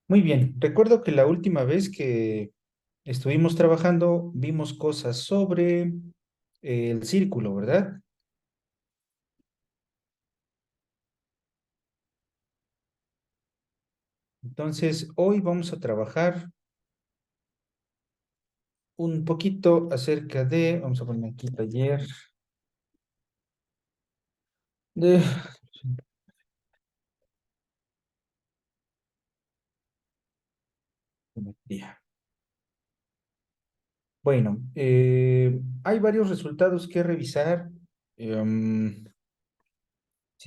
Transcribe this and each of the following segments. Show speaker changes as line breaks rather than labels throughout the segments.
Muy bien, recuerdo que la última vez que estuvimos trabajando vimos cosas sobre el círculo, ¿verdad? Entonces, hoy vamos a trabajar un poquito acerca de, vamos a poner aquí taller de geometría. Bueno, hay varios resultados que revisar. Si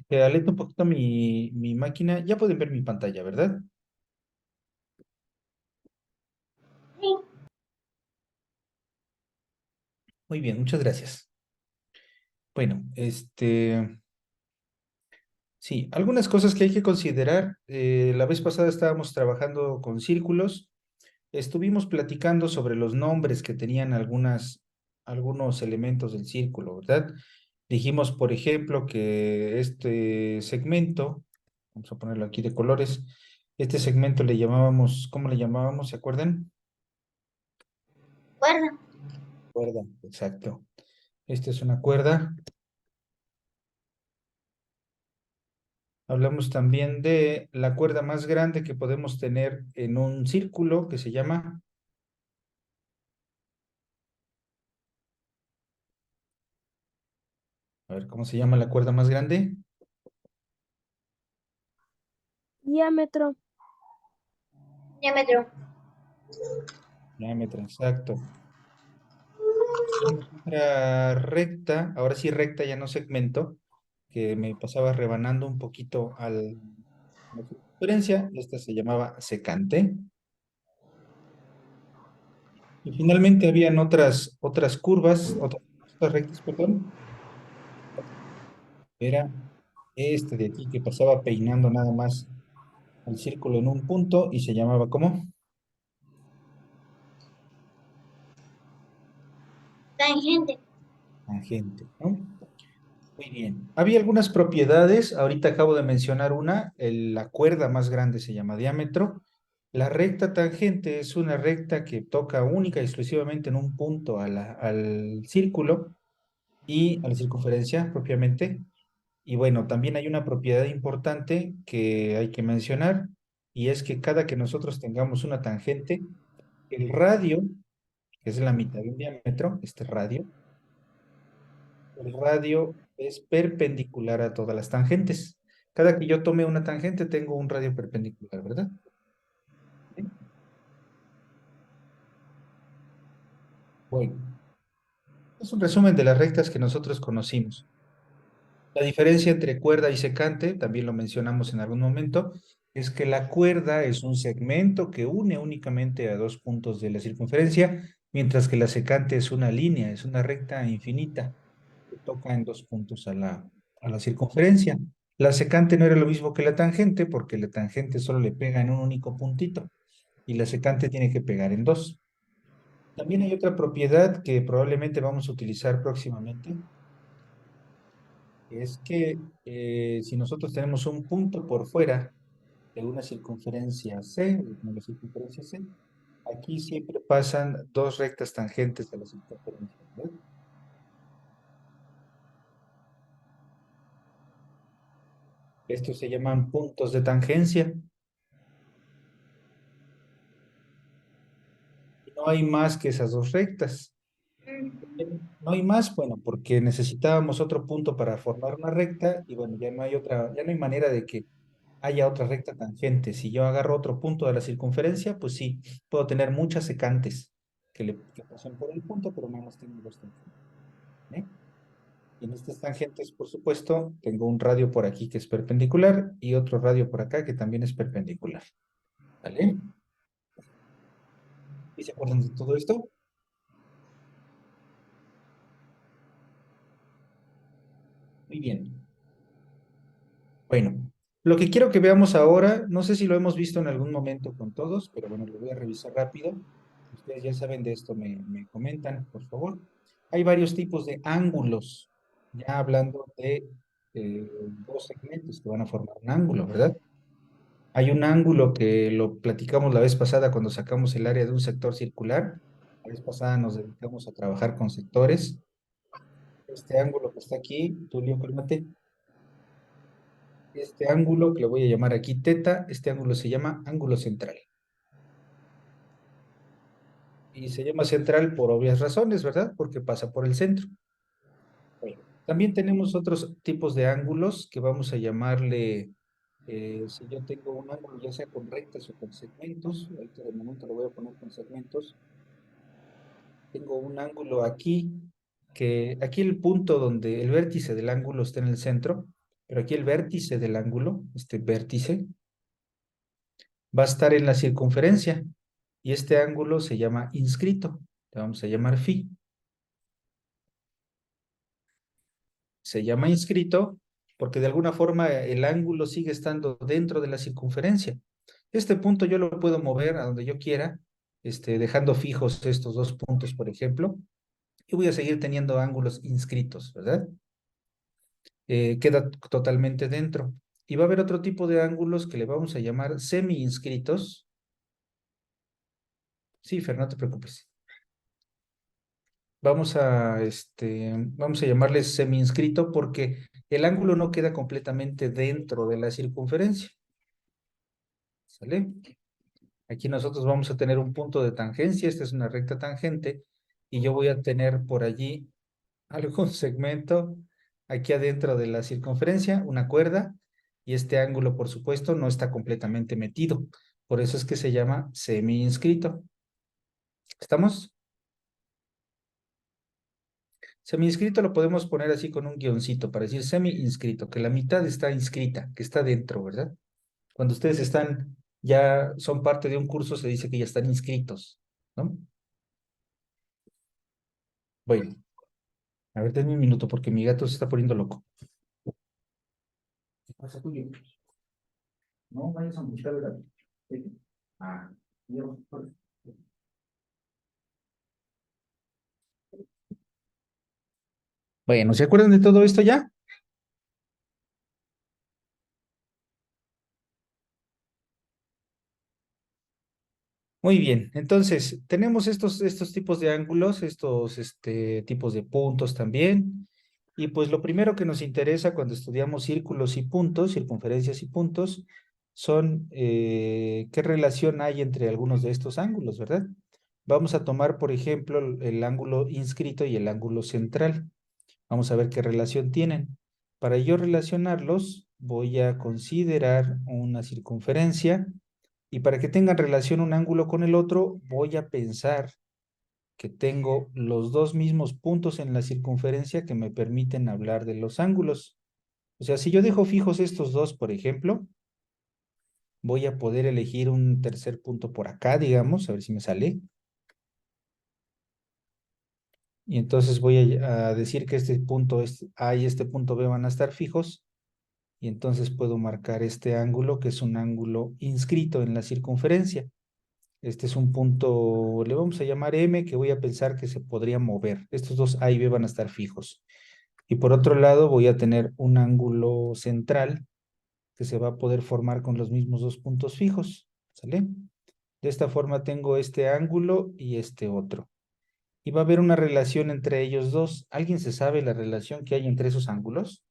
te alento un poquito mi máquina, ya pueden ver mi pantalla, ¿verdad? Muy bien, muchas gracias. Bueno, sí, algunas cosas que hay que considerar. La vez pasada estábamos trabajando con círculos. Estuvimos platicando sobre los nombres que tenían algunos elementos del círculo, ¿verdad? Dijimos, por ejemplo, que este segmento, vamos a ponerlo aquí de colores, este segmento le llamábamos, ¿cómo le llamábamos? ¿Se acuerdan?
Cuerda.
Cuerda. Exacto. Esta es una cuerda. Hablamos también de la cuerda más grande que podemos tener en un círculo que se llama, a ver, ¿cómo se llama la cuerda más grande?
Diámetro. Diámetro.
Diámetro, exacto. Tenemos otra recta, ahora sí recta, ya no segmento, que me pasaba rebanando un poquito la circunferencia. Esta se llamaba secante. Y finalmente habían otras curvas, otras rectas, perdón. Era este de aquí que pasaba peinando nada más el círculo en un punto y se llamaba ¿cómo?
Tangente.
Tangente, ¿no? Muy bien. Había algunas propiedades, ahorita acabo de mencionar una, la cuerda más grande se llama diámetro. La recta tangente es una recta que toca única y exclusivamente en un punto al círculo y a la circunferencia propiamente. Y bueno, también hay una propiedad importante que hay que mencionar y es que cada que nosotros tengamos una tangente, el radio, que es la mitad de un diámetro, este radio, el radio es perpendicular a todas las tangentes. Cada que yo tome una tangente tengo un radio perpendicular, ¿verdad? ¿Sí? Bueno, es un resumen de las rectas que nosotros conocimos. La diferencia entre cuerda y secante, también lo mencionamos en algún momento, es que la cuerda es un segmento que une únicamente a dos puntos de la circunferencia, mientras que la secante es una línea, es una recta infinita que toca en dos puntos a la circunferencia. La secante no era lo mismo que la tangente, porque la tangente solo le pega en un único puntito y la secante tiene que pegar en dos. También hay otra propiedad que probablemente vamos a utilizar próximamente, es que si nosotros tenemos un punto por fuera de una circunferencia C, de la circunferencia C, aquí siempre pasan dos rectas tangentes a la circunferencia, ¿verdad? Estos se llaman puntos de tangencia. Y no hay más que esas dos rectas. No hay más, bueno, porque necesitábamos otro punto para formar una recta y bueno, ya no hay manera de que haya otra recta tangente. Si yo agarro otro punto de la circunferencia, pues sí, puedo tener muchas secantes que pasan por el punto, pero nada más tengo dos tangentes, ¿eh? Y en estas tangentes, por supuesto, tengo un radio por aquí que es perpendicular y otro radio por acá que también es perpendicular. ¿Vale? ¿Y se acuerdan de todo esto? Muy bien. Bueno, lo que quiero que veamos ahora, no sé si lo hemos visto en algún momento con todos, pero bueno, lo voy a revisar rápido. Si ustedes ya saben de esto, me comentan, por favor. Hay varios tipos de ángulos, ya hablando de dos segmentos que van a formar un ángulo, ¿verdad? Hay un ángulo que lo platicamos la vez pasada cuando sacamos el área de un sector circular. La vez pasada nos dedicamos a trabajar con sectores. Este ángulo que está aquí, Tulio, cálmate. Este ángulo que le voy a llamar aquí teta, este ángulo se llama ángulo central. Y se llama central por obvias razones, ¿verdad? Porque pasa por el centro. Bueno, también tenemos otros tipos de ángulos que vamos a llamarle, si yo tengo un ángulo ya sea con rectas o con segmentos, ahorita de momento lo voy a poner con segmentos, tengo un ángulo aquí, que aquí el punto donde el vértice del ángulo está en el centro, pero aquí el vértice del ángulo, este vértice, va a estar en la circunferencia y este ángulo se llama inscrito, le vamos a llamar phi. Se llama inscrito porque de alguna forma el ángulo sigue estando dentro de la circunferencia. Este punto yo lo puedo mover a donde yo quiera, dejando fijos estos dos puntos, por ejemplo, y voy a seguir teniendo ángulos inscritos, ¿verdad? Queda totalmente dentro. Y va a haber otro tipo de ángulos que le vamos a llamar semi-inscritos. Sí, Fer, no te preocupes. Vamos a llamarles semi-inscrito porque el ángulo no queda completamente dentro de la circunferencia. ¿Sale? Aquí nosotros vamos a tener un punto de tangencia, esta es una recta tangente, y yo voy a tener por allí algún segmento aquí adentro de la circunferencia, una cuerda, y este ángulo, por supuesto, no está completamente metido. Por eso es que se llama semi-inscrito. ¿Estamos? Semi-inscrito lo podemos poner así con un guioncito para decir semi-inscrito, que la mitad está inscrita, que está dentro, ¿verdad? Cuando ustedes están, ya son parte de un curso, se dice que ya están inscritos, ¿no? Bueno, a ver, denme un minuto porque mi gato se está poniendo loco. ¿Qué pasa, tuyo? No vayas a buscar el gato. Vete. Ah, ya. Bueno, ¿se acuerdan de todo esto ya? Muy bien, entonces tenemos estos tipos de ángulos, estos tipos de puntos también. Y pues lo primero que nos interesa cuando estudiamos círculos y puntos, circunferencias y puntos, son qué relación hay entre algunos de estos ángulos, ¿verdad? Vamos a tomar, por ejemplo, el ángulo inscrito y el ángulo central. Vamos a ver qué relación tienen. Para yo relacionarlos, voy a considerar una circunferencia y para que tengan relación un ángulo con el otro, voy a pensar que tengo los dos mismos puntos en la circunferencia que me permiten hablar de los ángulos. O sea, si yo dejo fijos estos dos, por ejemplo, voy a poder elegir un tercer punto por acá, digamos, a ver si me sale. Y entonces voy a decir que este punto A y este punto B van a estar fijos. Y entonces puedo marcar este ángulo, que es un ángulo inscrito en la circunferencia. Este es un punto, le vamos a llamar M, que voy a pensar que se podría mover. Estos dos A y B van a estar fijos. Y por otro lado voy a tener un ángulo central que se va a poder formar con los mismos dos puntos fijos. ¿Sale? De esta forma tengo este ángulo y este otro. Y va a haber una relación entre ellos dos. ¿Alguien se sabe la relación que hay entre esos ángulos?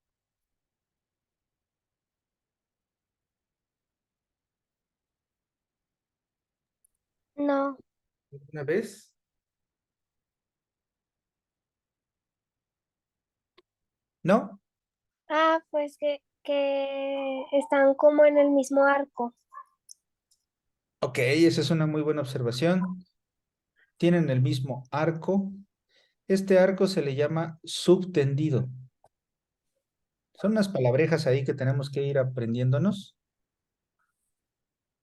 No.
¿Una vez? ¿No?
Ah, pues que están como en el mismo arco.
Ok, esa es una muy buena observación. Tienen el mismo arco. Este arco se le llama subtendido. Son unas palabrejas ahí que tenemos que ir aprendiéndonos.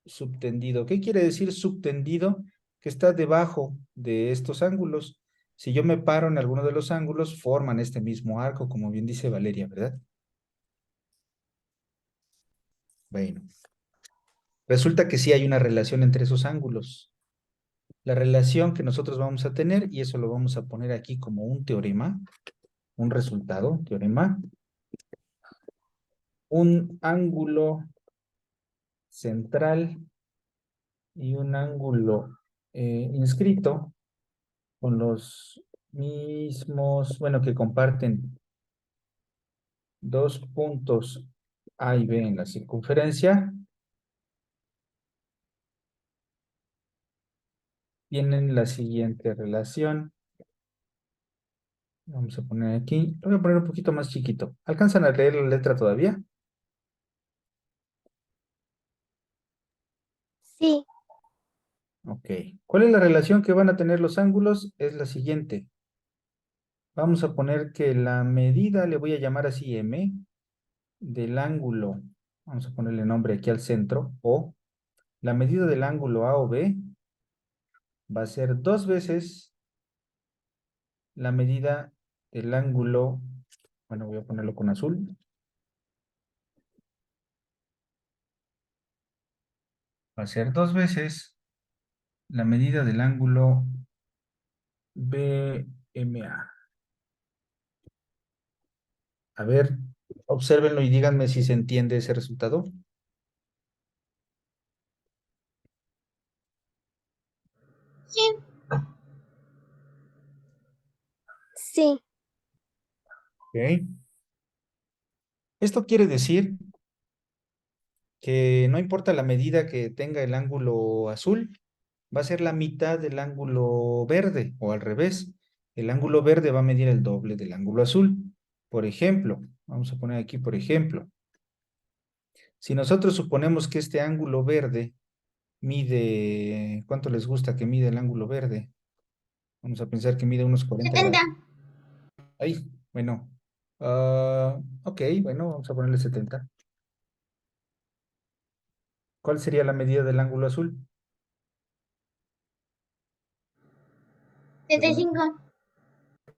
Subtendido. ¿Qué quiere decir subtendido? Que está debajo de estos ángulos. Si yo me paro en alguno de los ángulos, forman este mismo arco, como bien dice Valeria, ¿verdad? Bueno, resulta que sí hay una relación entre esos ángulos. La relación que nosotros vamos a tener, y eso lo vamos a poner aquí como un teorema, un resultado, teorema, un ángulo central y un ángulo inscrito con los mismos, bueno, que comparten dos puntos A y B en la circunferencia, tienen la siguiente relación. Vamos a poner aquí, lo voy a poner un poquito más chiquito. ¿Alcanzan a leer la letra todavía?
Sí,
Ok. ¿Cuál es la relación que van a tener los ángulos? Es la siguiente. Vamos a poner que la medida, le voy a llamar así M, del ángulo, vamos a ponerle nombre aquí al centro, o la medida del ángulo A o B va a ser dos veces la medida del ángulo, bueno, voy a ponerlo con azul, va a ser dos veces la medida del ángulo BMA. A ver, obsérvenlo y díganme si se entiende ese resultado.
Sí.
sí.
Ok. Esto quiere decir que no importa la medida que tenga el ángulo azul, va a ser la mitad del ángulo verde o al revés. El ángulo verde va a medir el doble del ángulo azul. Por ejemplo, vamos a poner aquí, por ejemplo, si nosotros suponemos que este ángulo verde mide, ¿cuánto les gusta que mide el ángulo verde? Vamos a pensar que mide unos 40
70.
grados. Ahí, bueno. Ok, bueno, vamos a ponerle 70. ¿Cuál sería la medida del ángulo azul? Según aquí,
75.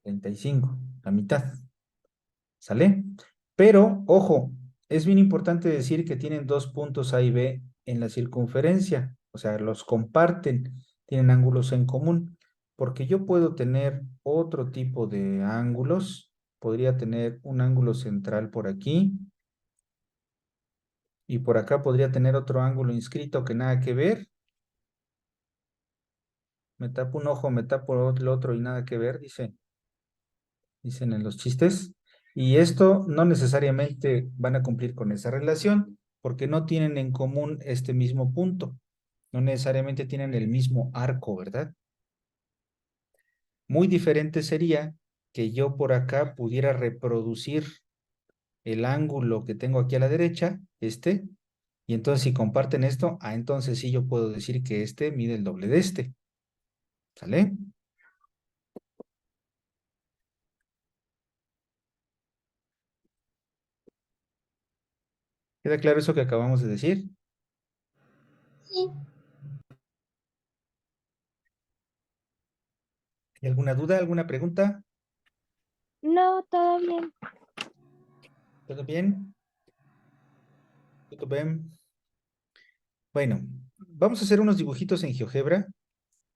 35, la mitad. ¿Sale? Pero, ojo, es bien importante decir que tienen dos puntos A y B en la circunferencia, o sea, los comparten, tienen ángulos en común, porque yo puedo tener otro tipo de ángulos, podría tener un ángulo central por aquí, y por acá podría tener otro ángulo inscrito que nada que ver, me tapo un ojo, me tapo el otro y nada que ver, dicen en los chistes, y esto no necesariamente van a cumplir con esa relación porque no tienen en común este mismo punto, no necesariamente tienen el mismo arco, ¿verdad? Muy diferente sería que yo por acá pudiera reproducir el ángulo que tengo aquí a la derecha, y entonces si comparten esto, entonces sí yo puedo decir que este mide el doble de este, ¿sale? ¿Queda claro eso que acabamos de decir?
Sí.
¿Hay alguna duda, alguna pregunta?
No, todo bien.
¿Todo bien? ¿Todo bien? Bueno, vamos a hacer unos dibujitos en GeoGebra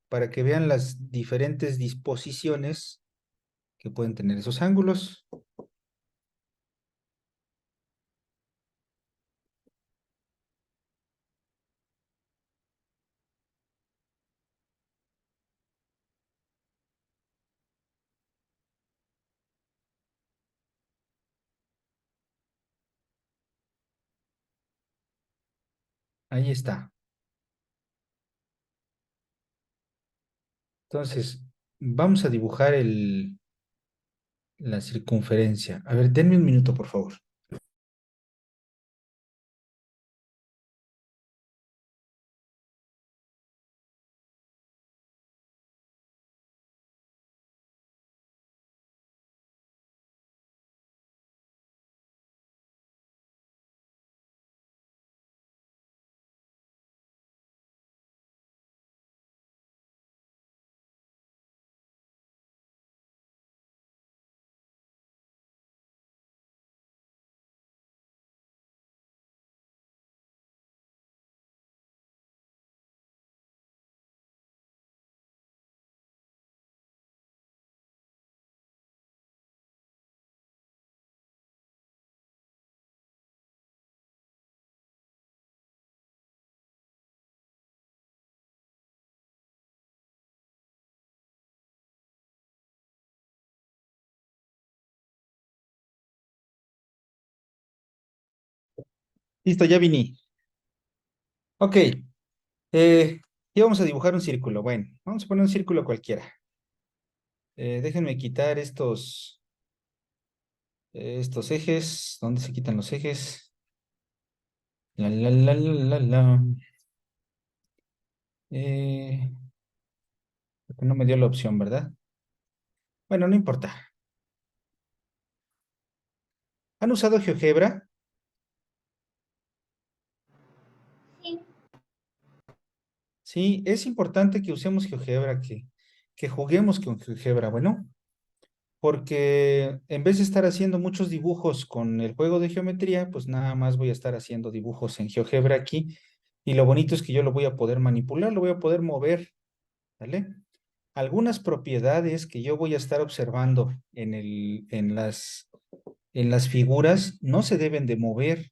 para que vean las diferentes disposiciones que pueden tener esos ángulos. Ahí está. Entonces, vamos a dibujar la circunferencia. A ver, denme un minuto, por favor. Listo, ya vine. Ok, y vamos a dibujar un círculo. Bueno, vamos a poner un círculo cualquiera. Déjenme quitar estos ejes. ¿Dónde se quitan los ejes? La, la, la, la, la, la. Eh, Porque no me dio la opción, ¿verdad? Bueno, no importa. ¿Han usado GeoGebra?
Sí.
Sí, es importante que usemos GeoGebra, que juguemos con GeoGebra. Bueno, porque en vez de estar haciendo muchos dibujos con el juego de geometría, pues nada más voy a estar haciendo dibujos en GeoGebra aquí. Y lo bonito es que yo lo voy a poder manipular, lo voy a poder mover, ¿vale? Algunas propiedades que yo voy a estar observando en las figuras no se deben de mover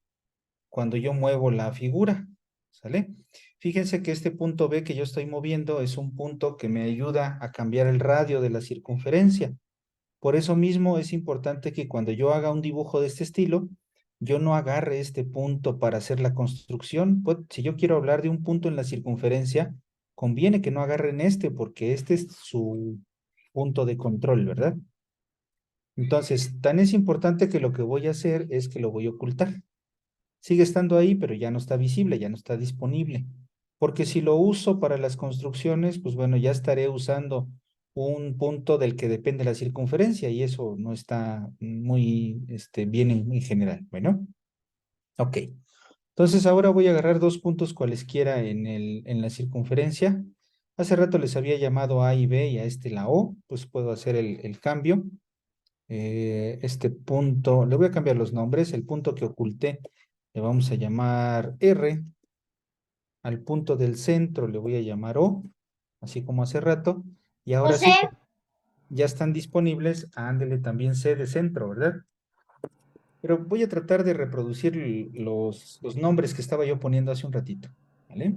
cuando yo muevo la figura, ¿sale? Fíjense que este punto B que yo estoy moviendo es un punto que me ayuda a cambiar el radio de la circunferencia. Por eso mismo es importante que cuando yo haga un dibujo de este estilo, yo no agarre este punto para hacer la construcción. Pues, si yo quiero hablar de un punto en la circunferencia, conviene que no agarren este porque este es su punto de control, ¿verdad? Entonces, tan es importante que lo que voy a hacer es que lo voy a ocultar. Sigue estando ahí, pero ya no está visible, ya no está disponible. Porque si lo uso para las construcciones, pues bueno, ya estaré usando un punto del que depende la circunferencia y eso no está muy bien en general. Bueno, ok. Entonces ahora voy a agarrar dos puntos cualesquiera en la circunferencia. Hace rato les había llamado A y B y a este la O, pues puedo hacer el cambio. Este punto, le voy a cambiar los nombres, el punto que oculté le vamos a llamar R, al punto del centro le voy a llamar O, así como hace rato, y ahora
José,
sí, ya están disponibles, ándele también C de centro, ¿verdad? Pero voy a tratar de reproducir los nombres que estaba yo poniendo hace un ratito, ¿vale?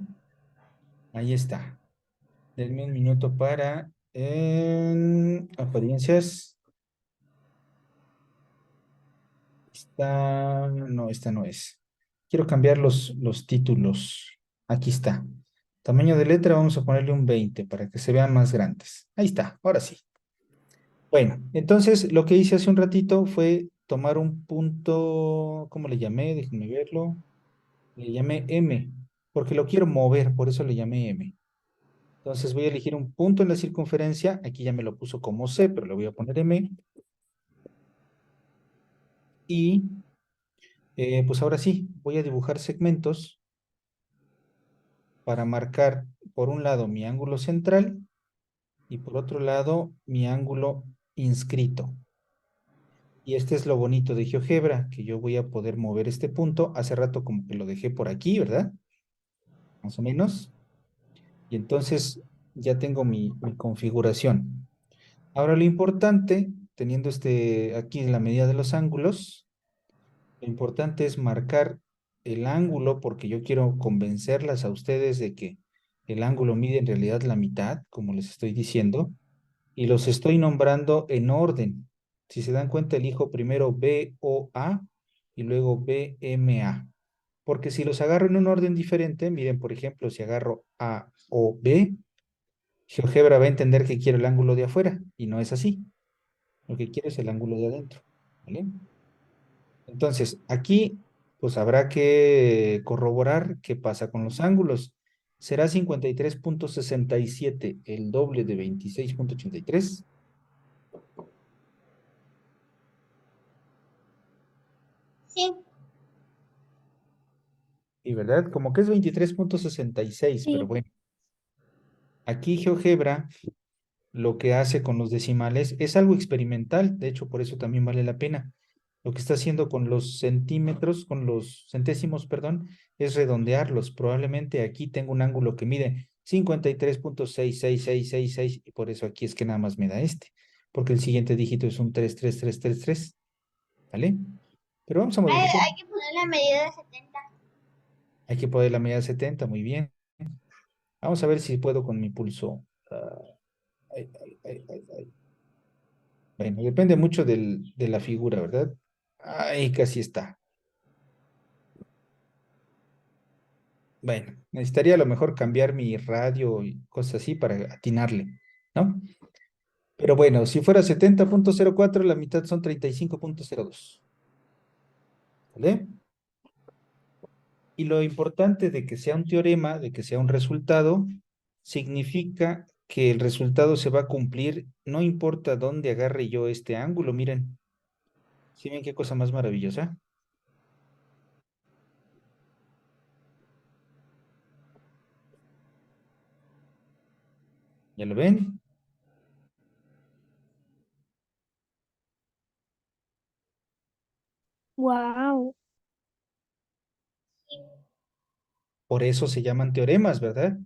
Ahí está. Denme un minuto para en apariencias. No, esta no es. Quiero cambiar los títulos. Aquí está. Tamaño de letra, vamos a ponerle un 20 para que se vean más grandes. Ahí está, ahora sí. Bueno, entonces lo que hice hace un ratito fue tomar un punto, ¿cómo le llamé? Déjenme verlo. Le llamé M, porque lo quiero mover, por eso le llamé M. Entonces voy a elegir un punto en la circunferencia. Aquí ya me lo puso como C, pero le voy a poner M. Y pues ahora sí, voy a dibujar segmentos para marcar por un lado mi ángulo central y por otro lado mi ángulo inscrito. Y este es lo bonito de GeoGebra, que yo voy a poder mover este punto. Hace rato como que lo dejé por aquí, ¿verdad? Más o menos. Y entonces ya tengo mi configuración. Ahora lo importante, teniendo aquí la medida de los ángulos, lo importante es marcar el ángulo porque yo quiero convencerlas a ustedes de que el ángulo mide en realidad la mitad, como les estoy diciendo, y los estoy nombrando en orden. Si se dan cuenta, elijo primero BOA y luego BMA. Porque si los agarro en un orden diferente, miren, por ejemplo, si agarro A o B, GeoGebra va a entender que quiero el ángulo de afuera y no es así. Lo que quiero es el ángulo de adentro. ¿Vale? Entonces, aquí pues habrá que corroborar qué pasa con los ángulos. ¿Será 53,67 el doble de 26,83?
sí,
Y verdad, como que es 23,66, pero
Sí.
bueno, aquí GeoGebra lo que hace con los decimales es algo experimental, de hecho por eso también vale la pena. Lo que está haciendo con los centímetros, con los centésimos, perdón, es redondearlos. Probablemente aquí tengo un ángulo que mide 53,66666 y por eso aquí es que nada más me da este, porque el siguiente dígito es un 33333, ¿vale? Pero vamos a
hay,
modificar.
hay que poner la medida de 70.
Hay que poner la medida 70, muy bien. Vamos a ver si puedo con mi pulso. Ay, ay, ay, ay, ay. Bueno, depende mucho de la figura, ¿verdad? Ay, casi está. Bueno, necesitaría a lo mejor cambiar mi radio y cosas así para atinarle, ¿no? Pero bueno, si fuera 70,04, la mitad son 35,02. ¿Vale? Y lo importante de que sea un teorema, de que sea un resultado, significa que el resultado se va a cumplir, no importa dónde agarre yo este ángulo. Miren, ¿sí ven qué cosa más maravillosa? ¿Ya lo ven?
Wow.
Sí.
Por eso se llaman teoremas, ¿verdad?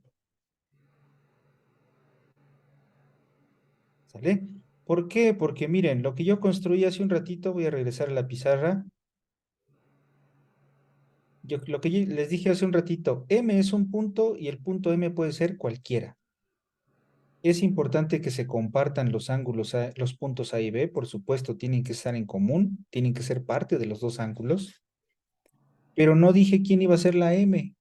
¿Sale? ¿Por qué? Porque miren, lo que yo construí hace un ratito, voy a regresar a la pizarra. Lo que yo les dije hace un ratito, M es un punto y el punto M puede ser cualquiera. Es importante que se compartan los ángulos, los puntos A y B, por supuesto, tienen que estar en común, tienen que ser parte de los dos ángulos, pero no dije quién iba a ser la M,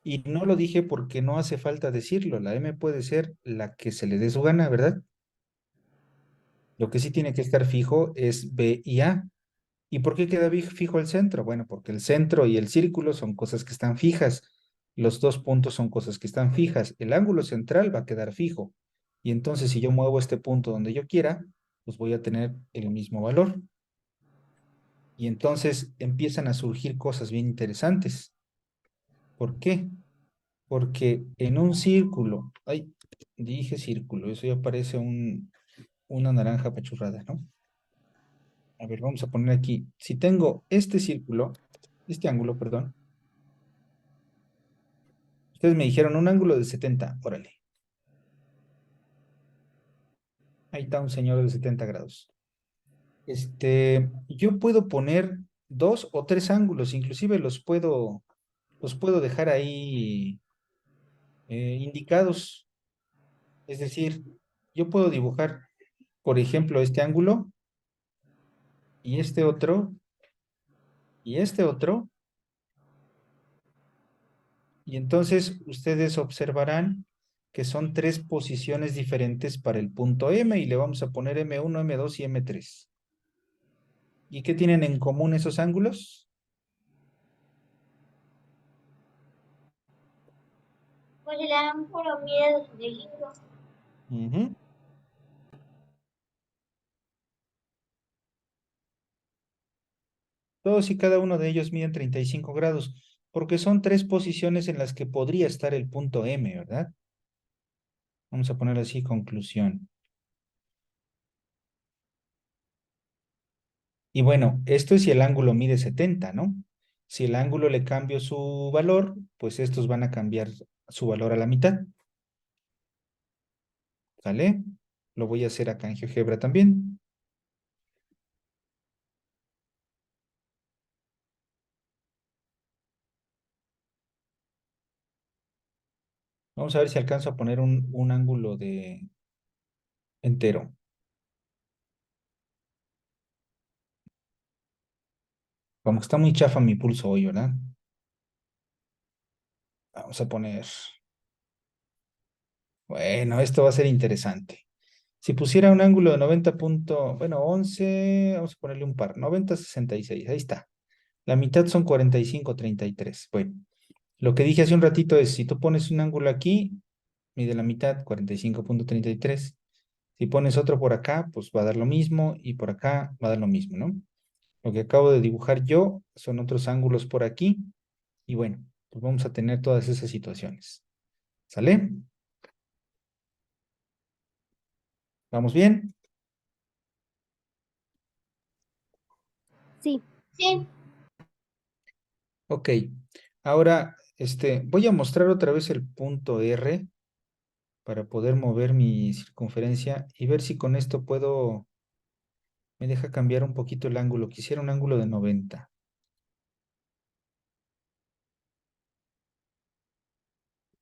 y no lo dije porque no hace falta decirlo, la M puede ser la que se le dé su gana, ¿verdad? Lo que sí tiene que estar fijo es B y A. ¿Y por qué queda fijo el centro? Bueno, porque el centro y el círculo son cosas que están fijas. Los dos puntos son cosas que están fijas. El ángulo central va a quedar fijo. Y entonces si yo muevo este punto donde yo quiera, pues voy a tener el mismo valor. Y entonces empiezan a surgir cosas bien interesantes. ¿Por qué? Porque en un círculo, ay, dije círculo, eso ya parece una naranja apachurrada, ¿no? A ver, vamos a poner aquí. Si tengo este círculo, este ángulo, perdón. Ustedes me dijeron un ángulo de 70, órale. Ahí está un señor de 70 grados. Yo puedo poner dos o tres ángulos, inclusive los puedo dejar ahí indicados. Es decir, yo puedo dibujar, por ejemplo, este ángulo y este otro y este otro. Y entonces ustedes observarán que son tres posiciones diferentes para el punto M y le vamos a poner M1, M2 y M3. ¿Y qué tienen en común esos ángulos?
Pues el ángulo mide 75.
Ujú. Todos y cada uno de ellos miden 35 grados, porque son tres posiciones en las que podría estar el punto M, ¿verdad? Vamos a poner así conclusión. Y bueno, esto es si el ángulo mide 70, ¿no? Si el ángulo le cambio su valor, pues estos van a cambiar su valor a la mitad. ¿Sale? Lo voy a hacer acá en GeoGebra también. Vamos a ver si alcanzo a poner un ángulo de entero. Como que está muy chafa mi pulso hoy, ¿verdad? Vamos a poner... Bueno, esto va a ser interesante. Si pusiera un ángulo de 90 bueno, 11, vamos a ponerle un par, 90, 66, ahí está. La mitad son 45, 33. Bueno, lo que dije hace un ratito es, si tú pones un ángulo aquí, mide la mitad, 45,33. Si pones otro por acá, pues va a dar lo mismo y por acá va a dar lo mismo, ¿no? Lo que acabo de dibujar yo son otros ángulos por aquí y bueno, pues vamos a tener todas esas situaciones. ¿Sale? ¿Vamos bien?
Sí.
Sí.
Ok. Ahora, voy a mostrar otra vez el punto R para poder mover mi circunferencia y ver si con esto me deja cambiar un poquito el ángulo. Quisiera un ángulo de 90,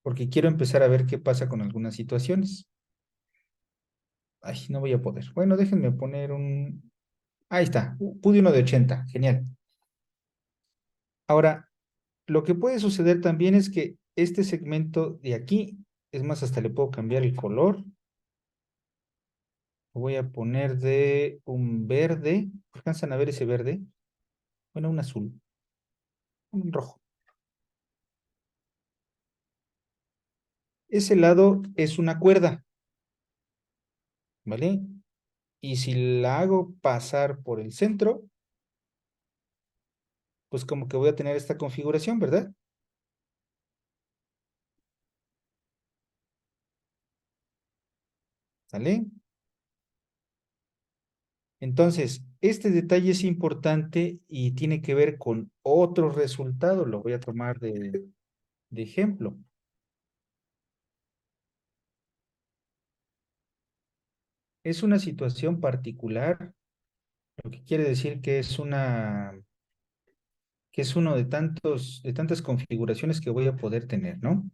porque quiero empezar a ver qué pasa con algunas situaciones. Ay, no voy a poder. Bueno, déjenme poner un... Ahí está, pude uno de 80, genial. Ahora, lo que puede suceder también es que este segmento de aquí, es más, hasta le puedo cambiar el color. Lo voy a poner de un verde. ¿Alcanzan a ver ese verde? Bueno, un azul, un rojo. Ese lado es una cuerda, ¿vale? Y si la hago pasar por el centro, pues como que voy a tener esta configuración, ¿verdad? ¿Sale? Entonces, este detalle es importante y tiene que ver con otro resultado. Lo voy a tomar de ejemplo. Es una situación particular, lo que quiere decir que es uno de tantas configuraciones que voy a poder tener, ¿no?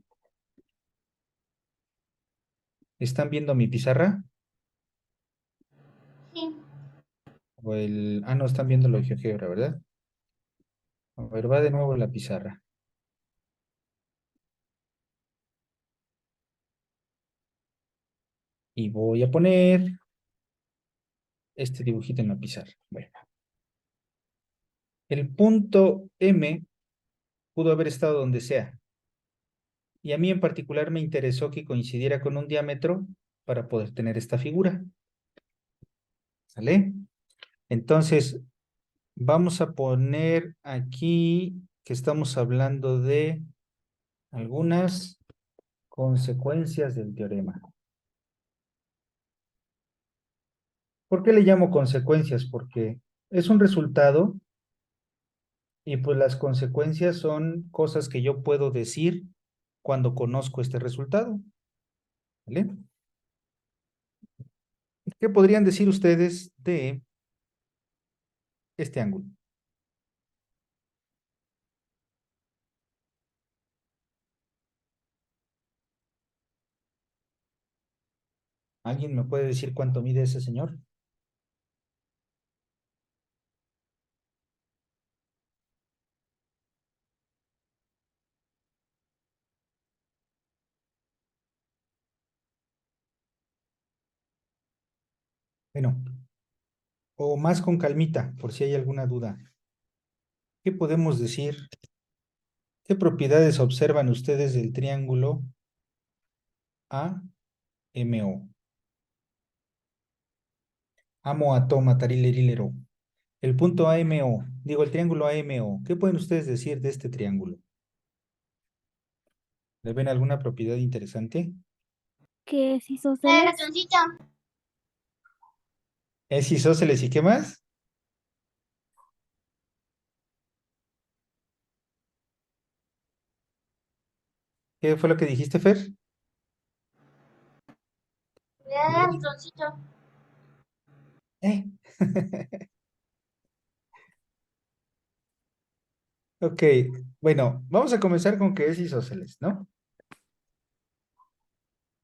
¿Están viendo mi pizarra?
Sí.
No, están viendo lo de GeoGebra, ¿verdad? A ver, va de nuevo la pizarra. Y voy a poner este dibujito en la pizarra. Bueno, el punto M pudo haber estado donde sea. Y a mí en particular me interesó que coincidiera con un diámetro para poder tener esta figura. ¿Sale? Entonces, vamos a poner aquí que estamos hablando de algunas consecuencias del teorema. ¿Por qué le llamo consecuencias? Porque es un resultado y pues las consecuencias son cosas que yo puedo decir cuando conozco este resultado. ¿Vale? ¿Qué podrían decir ustedes de este ángulo? ¿Alguien me puede decir cuánto mide ese señor? Bueno, o más con calmita, por si hay alguna duda. ¿Qué podemos decir? ¿Qué propiedades observan ustedes del triángulo AMO? Amo a toma, tarilerilero. El punto AMO, digo el triángulo AMO. ¿Qué pueden ustedes decir de este triángulo? ¿Le ven alguna propiedad interesante?
Que es isósceles.
Ratoncito.
¿Es isósceles y qué más? ¿Qué fue lo que dijiste, Fer?
Ratoncito.
¿Eh? Ok, bueno, vamos a comenzar con que es isósceles, ¿no?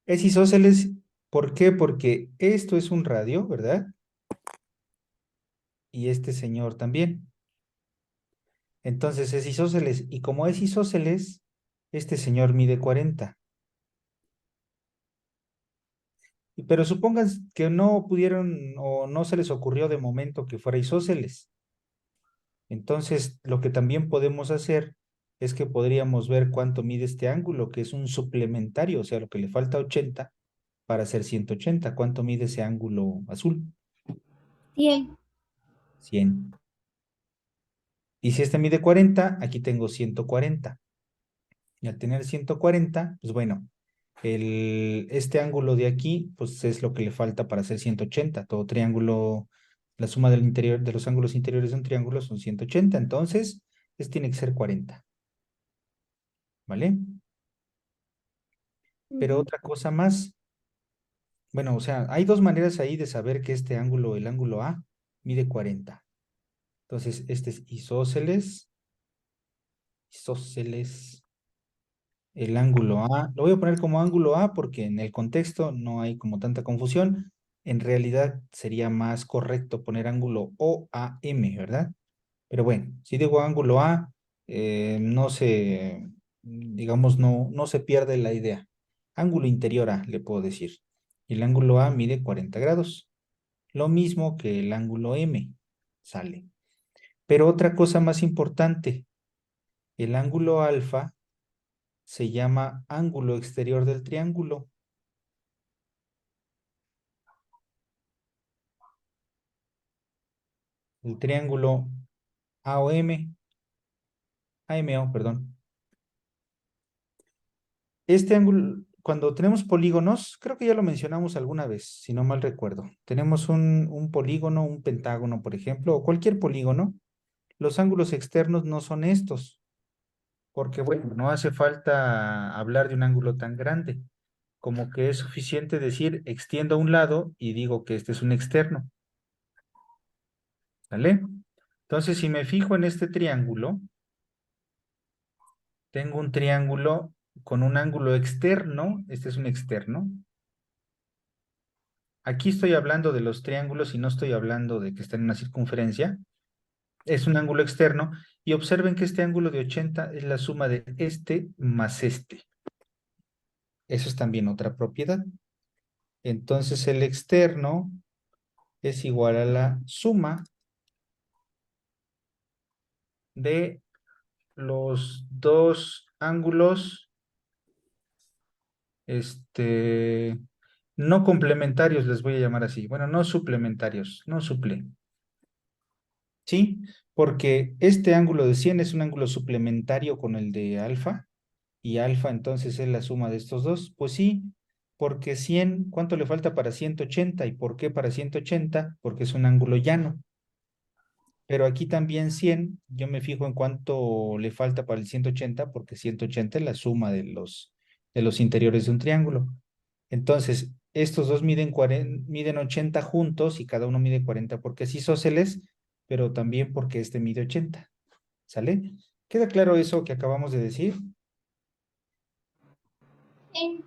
Es isósceles, ¿por qué? Porque esto es un radio, ¿verdad? Y este señor también. Entonces es isósceles, y como es isósceles, este señor mide 40. Pero supongan que no pudieron o no se les ocurrió de momento que fuera isósceles. Entonces, lo que también podemos hacer es que podríamos ver cuánto mide este ángulo, que es un suplementario, o sea, lo que le falta 80 para hacer 180. ¿Cuánto mide ese ángulo azul?
100.
100. Y si este mide 40, aquí tengo 140. Y al tener 140, pues bueno, este ángulo de aquí, pues es lo que le falta para hacer 180. Todo triángulo, la suma del interior, de los ángulos interiores de un triángulo son 180. Entonces, este tiene que ser 40. ¿Vale? Pero
Ujú.
otra cosa más, bueno, o sea, hay dos maneras ahí de saber que este ángulo, el ángulo A, mide 40. Entonces, este es isósceles, el ángulo A. Lo voy a poner como ángulo A porque en el contexto no hay como tanta confusión. En realidad sería más correcto poner ángulo OAM, ¿verdad? Pero bueno, si digo ángulo A, no sé, digamos, no se pierde la idea. Ángulo interior A, le puedo decir. Y el ángulo A mide 40 grados. Lo mismo que el ángulo M. Sale. Pero otra cosa más importante, el ángulo alfa se llama ángulo exterior del triángulo. El triángulo AOM, AMO, perdón. Este ángulo, cuando tenemos polígonos, creo que ya lo mencionamos alguna vez, si no mal recuerdo. Tenemos un polígono, un pentágono, por ejemplo, o cualquier polígono. Los ángulos externos no son estos, porque bueno, no hace falta hablar de un ángulo tan grande, como que es suficiente decir extiendo a un lado y digo que este es un externo, ¿vale? Entonces, si me fijo en este triángulo, tengo un triángulo con un ángulo externo, este es un externo. Aquí estoy hablando de los triángulos y no estoy hablando de que está en una circunferencia. Es un ángulo externo y observen que este ángulo de 80 es la suma de este más este. Eso es también otra propiedad. Entonces el externo es igual a la suma de los dos ángulos, este, no complementarios, les voy a llamar así. Bueno, no suplementarios, no suple. ¿Sí? Porque este ángulo de 100 es un ángulo suplementario con el de alfa, y alfa entonces es la suma de estos dos. Pues sí, porque 100, ¿cuánto le falta para 180? ¿Y por qué para 180? Porque es un ángulo llano. Pero aquí también 100, yo me fijo en cuánto le falta para el 180, porque 180 es la suma de los interiores de un triángulo. Entonces, estos dos miden 80 juntos y cada uno mide 40 porque es isósceles, pero también porque este mide 80. ¿Sale? ¿Queda claro eso que acabamos de decir?
Sí.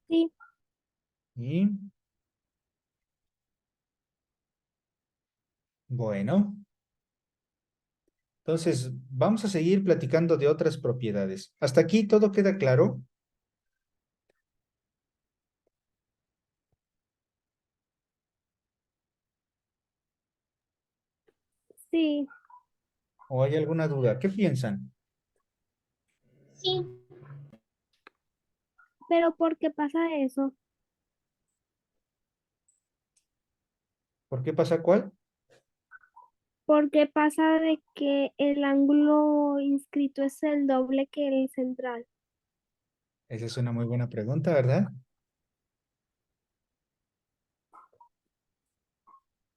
Sí,
Y bueno, entonces vamos a seguir platicando de otras propiedades. ¿Hasta aquí todo queda claro?
sí,
¿O hay alguna duda? ¿Qué piensan?
Sí.
pero ¿por qué pasa eso?
¿Por qué pasa cuál?
¿Por qué pasa de que el ángulo inscrito es el doble que el central?
Esa es una muy buena pregunta, ¿verdad?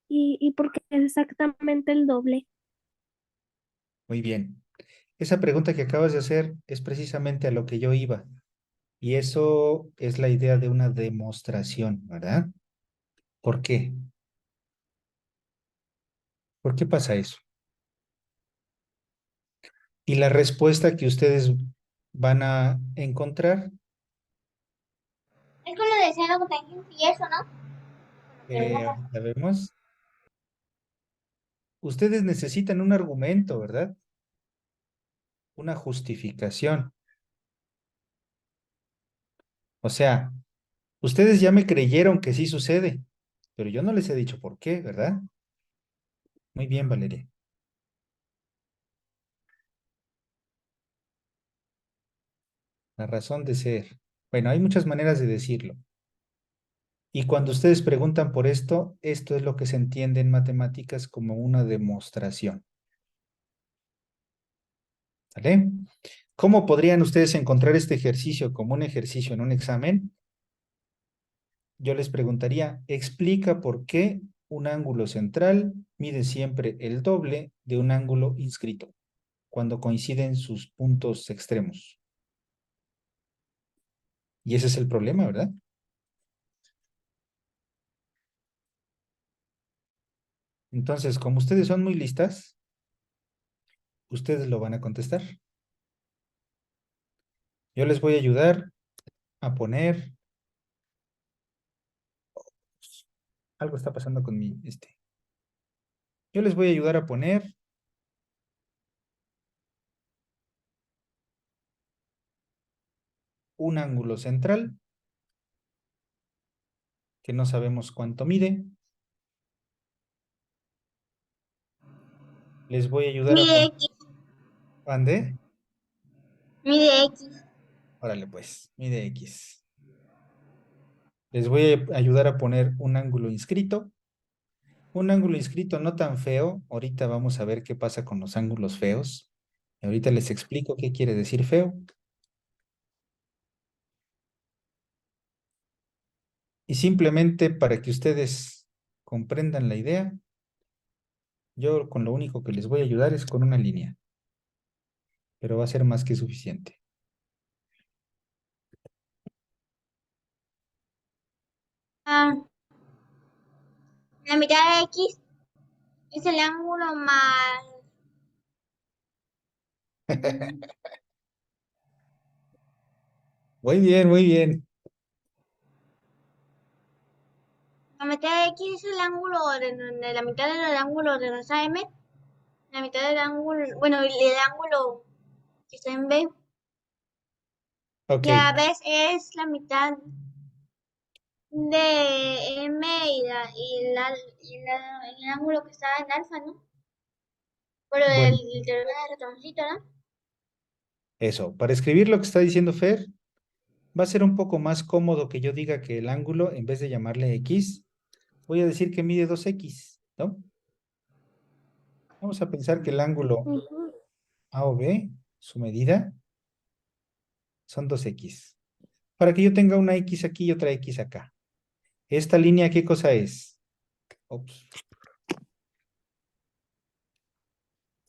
¿Y por qué es exactamente el doble?
Muy bien. Esa pregunta que acabas de hacer es precisamente a lo que yo iba. Y eso es la idea de una demostración, ¿verdad? ¿Por qué? ¿Por qué pasa eso? Y la respuesta que ustedes van a encontrar,
Es con lo de seno tangente y eso, ¿no? Lo que vemos.
ahorita vemos, ustedes necesitan un argumento, ¿verdad? Una justificación. O sea, ustedes ya me creyeron que sí sucede, pero yo no les he dicho por qué, ¿verdad? Muy bien, Valeria. La razón de ser. Bueno, hay muchas maneras de decirlo. Y cuando ustedes preguntan por esto es lo que se entiende en matemáticas como una demostración. ¿Vale? ¿Cómo podrían ustedes encontrar este ejercicio como un ejercicio en un examen? Yo les preguntaría, explica por qué un ángulo central mide siempre el doble de un ángulo inscrito cuando coinciden sus puntos extremos. Y ese es el problema, ¿verdad? Entonces, como ustedes son muy listas, ustedes lo van a contestar. Yo les voy a ayudar a poner, algo está pasando con mi. Yo les voy a ayudar a poner un ángulo central, que no sabemos cuánto mide. Les voy a ayudar a
Mide
poner...
X,
¿Ande?
mide X.
Órale pues, mide X. Les voy a ayudar a poner un ángulo inscrito. Un ángulo inscrito no tan feo. Ahorita vamos a ver qué pasa con los ángulos feos. Y ahorita les explico qué quiere decir feo. Y simplemente para que ustedes comprendan la idea, yo con lo único que les voy a ayudar es con una línea, pero va a ser más que suficiente.
Ah, la mitad de X es el ángulo más...
Muy bien, muy bien.
La mitad de X es el ángulo de la mitad del ángulo de los AM. La mitad del ángulo, bueno, el ángulo que está en B.
Ok,
Y a la vez es la mitad de M y el ángulo que está en alfa, ¿no? Pero
bueno,
el del ratoncito, ¿no?
eso. Para escribir lo que está diciendo Fer, va a ser un poco más cómodo que yo diga que el ángulo, en vez de llamarle X, voy a decir que mide 2X, ¿no? Vamos a pensar que el ángulo
Ujú.
A o B, su medida, son 2X. Para que yo tenga una X aquí y otra X acá. ¿Esta línea qué cosa es? Ups.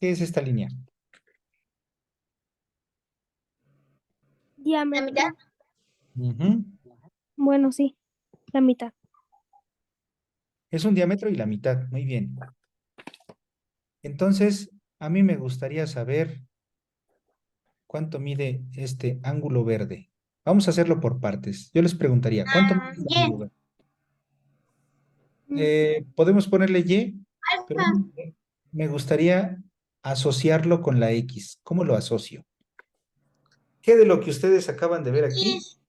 ¿Qué es esta línea?
La mitad.
Diámetro.
Ujú.
Bueno, sí, la mitad.
Es un diámetro y la mitad. Muy bien. Entonces, a mí me gustaría saber cuánto mide este ángulo verde. Vamos a hacerlo por partes. Yo les preguntaría, ¿cuánto mide el
Y
ángulo verde?
Mm,
Podemos ponerle Y, pero
alfa.
me gustaría asociarlo con la X. ¿Cómo lo asocio? ¿Qué de lo que ustedes acaban de ver aquí?
X,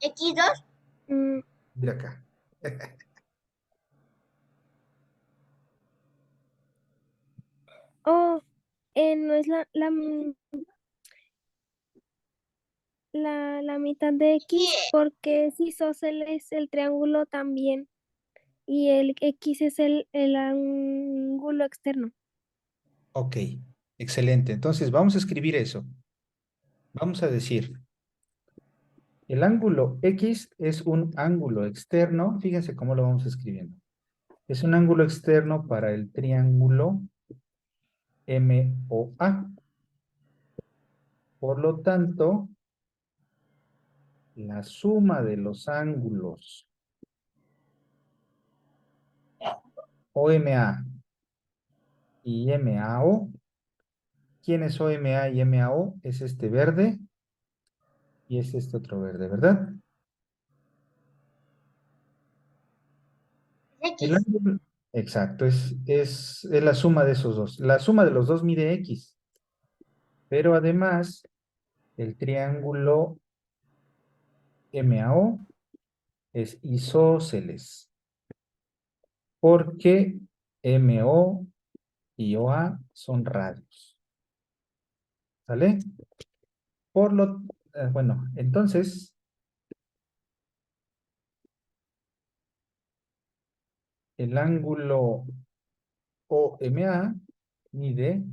X2.
mm,
Mira acá.
Oh, no es la mitad de X
Y
porque es isósceles el triángulo también y el X es el ángulo externo.
Ok, excelente. Entonces, vamos a escribir eso. Vamos a decir, el ángulo X es un ángulo externo. Fíjense cómo lo vamos escribiendo. Es un ángulo externo para el triángulo MOA. Por lo tanto, la suma de los ángulos OMA y MAO. ¿Quién es OMA y MAO? Es este verde y es este otro verde, ¿verdad? El
X.
ángulo, exacto, es la suma de esos dos. La suma de los dos mide X, pero además el triángulo MAO es isósceles, porque MO y OA son radios. ¿Sale? Bueno, entonces el ángulo OMA mide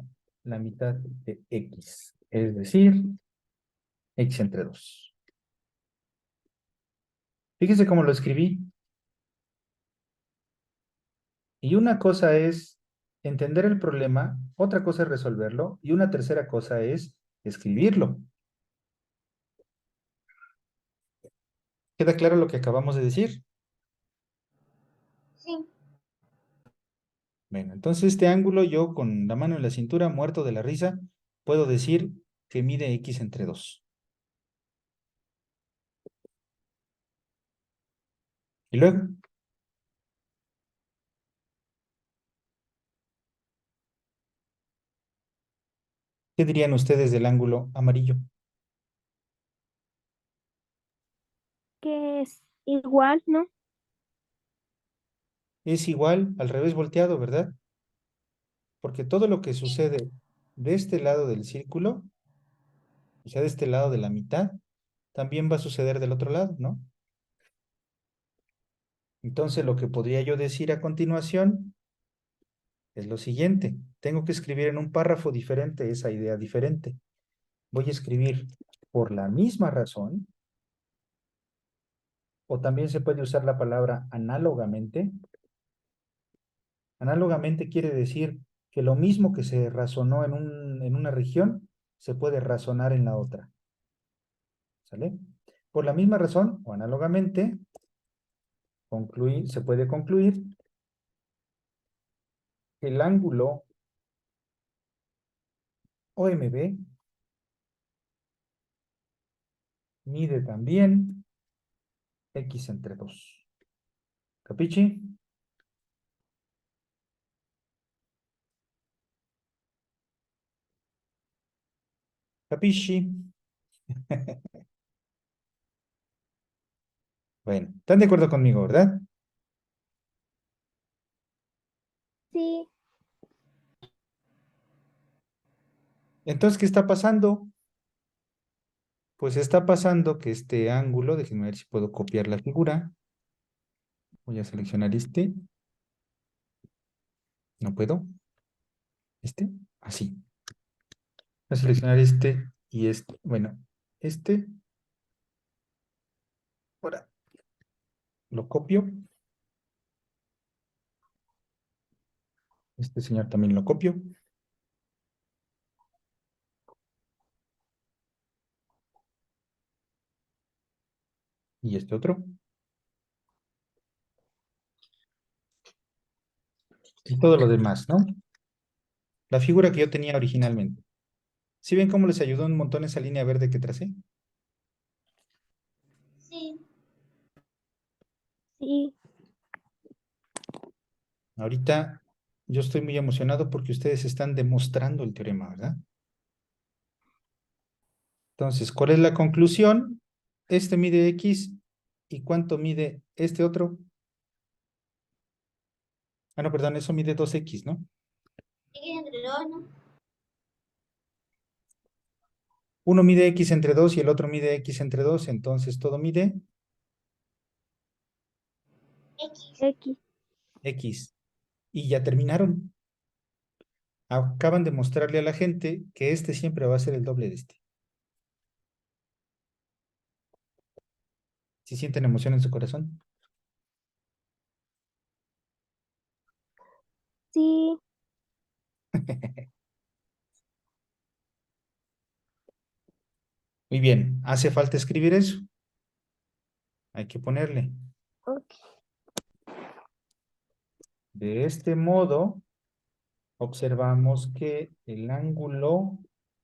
la mitad de X, es decir, X entre 2. Fíjese cómo lo escribí. Y una cosa es entender el problema, otra cosa es resolverlo y una tercera cosa es escribirlo. ¿Queda claro lo que acabamos de decir?
Sí.
Bueno, entonces este ángulo yo con la mano en la cintura, muerto de la risa, puedo decir que mide X entre 2. Y luego, ¿qué dirían ustedes del ángulo amarillo?
igual, ¿no?
Es igual al revés volteado, ¿verdad? Porque todo lo que sucede de este lado del círculo, o sea, de este lado de la mitad, también va a suceder del otro lado, ¿no? Entonces, lo que podría yo decir a continuación es lo siguiente. Tengo que escribir en un párrafo diferente esa idea diferente. Voy a escribir por la misma razón, o también se puede usar la palabra análogamente. Análogamente quiere decir que lo mismo que se razonó en una región, se puede razonar en la otra. ¿Sale? Por la misma razón, o análogamente, se puede concluir que el ángulo OMB mide también x entre 2. ¿Capichi? ¿Capisci? Bueno, ¿están de acuerdo conmigo, verdad?
Sí,
Entonces, ¿qué está pasando? Pues está pasando que este ángulo, déjenme ver si puedo copiar la figura. Voy a seleccionar este. No puedo. Este. Así. Voy a seleccionar este y este. Bueno, este. Ahora lo copio. Este señor también lo copio. Y este otro. Y todo lo demás, ¿no? La figura que yo tenía originalmente. ¿Sí ven cómo les ayudó un montón esa línea verde que tracé?
Sí,
sí,
Ahorita yo estoy muy emocionado porque ustedes están demostrando el teorema, ¿verdad? Entonces, ¿cuál es la conclusión? Este mide X, ¿y cuánto mide este otro? Ah, no, perdón, eso mide 2X, ¿no?
X entre 2, ¿no?
Uno mide X entre 2 y el otro mide X entre 2, entonces todo mide
X.
X.
X. Y ya terminaron. Acaban de mostrarle a la gente que este siempre va a ser el doble de este. ¿Si sienten emoción en su corazón?
Sí,
Muy bien, ¿hace falta escribir eso? Hay que ponerle.
ok.
De este modo, observamos que el ángulo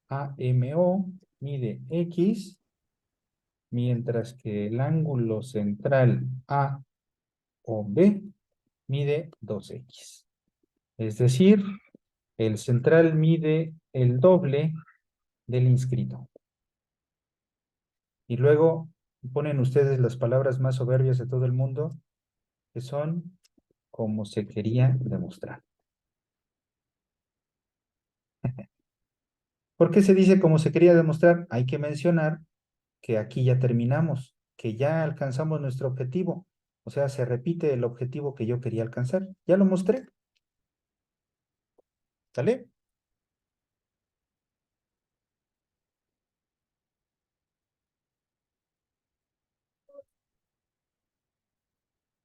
AMO mide X, mientras que el ángulo central A o B mide 2X. Es decir, el central mide el doble del inscrito. Y luego ponen ustedes las palabras más soberbias de todo el mundo, que son como se quería demostrar. ¿Por qué se dice como se quería demostrar? Hay que mencionar que aquí ya terminamos, que ya alcanzamos nuestro objetivo. O sea, se repite el objetivo que yo quería alcanzar. Ya lo mostré. ¿Sale?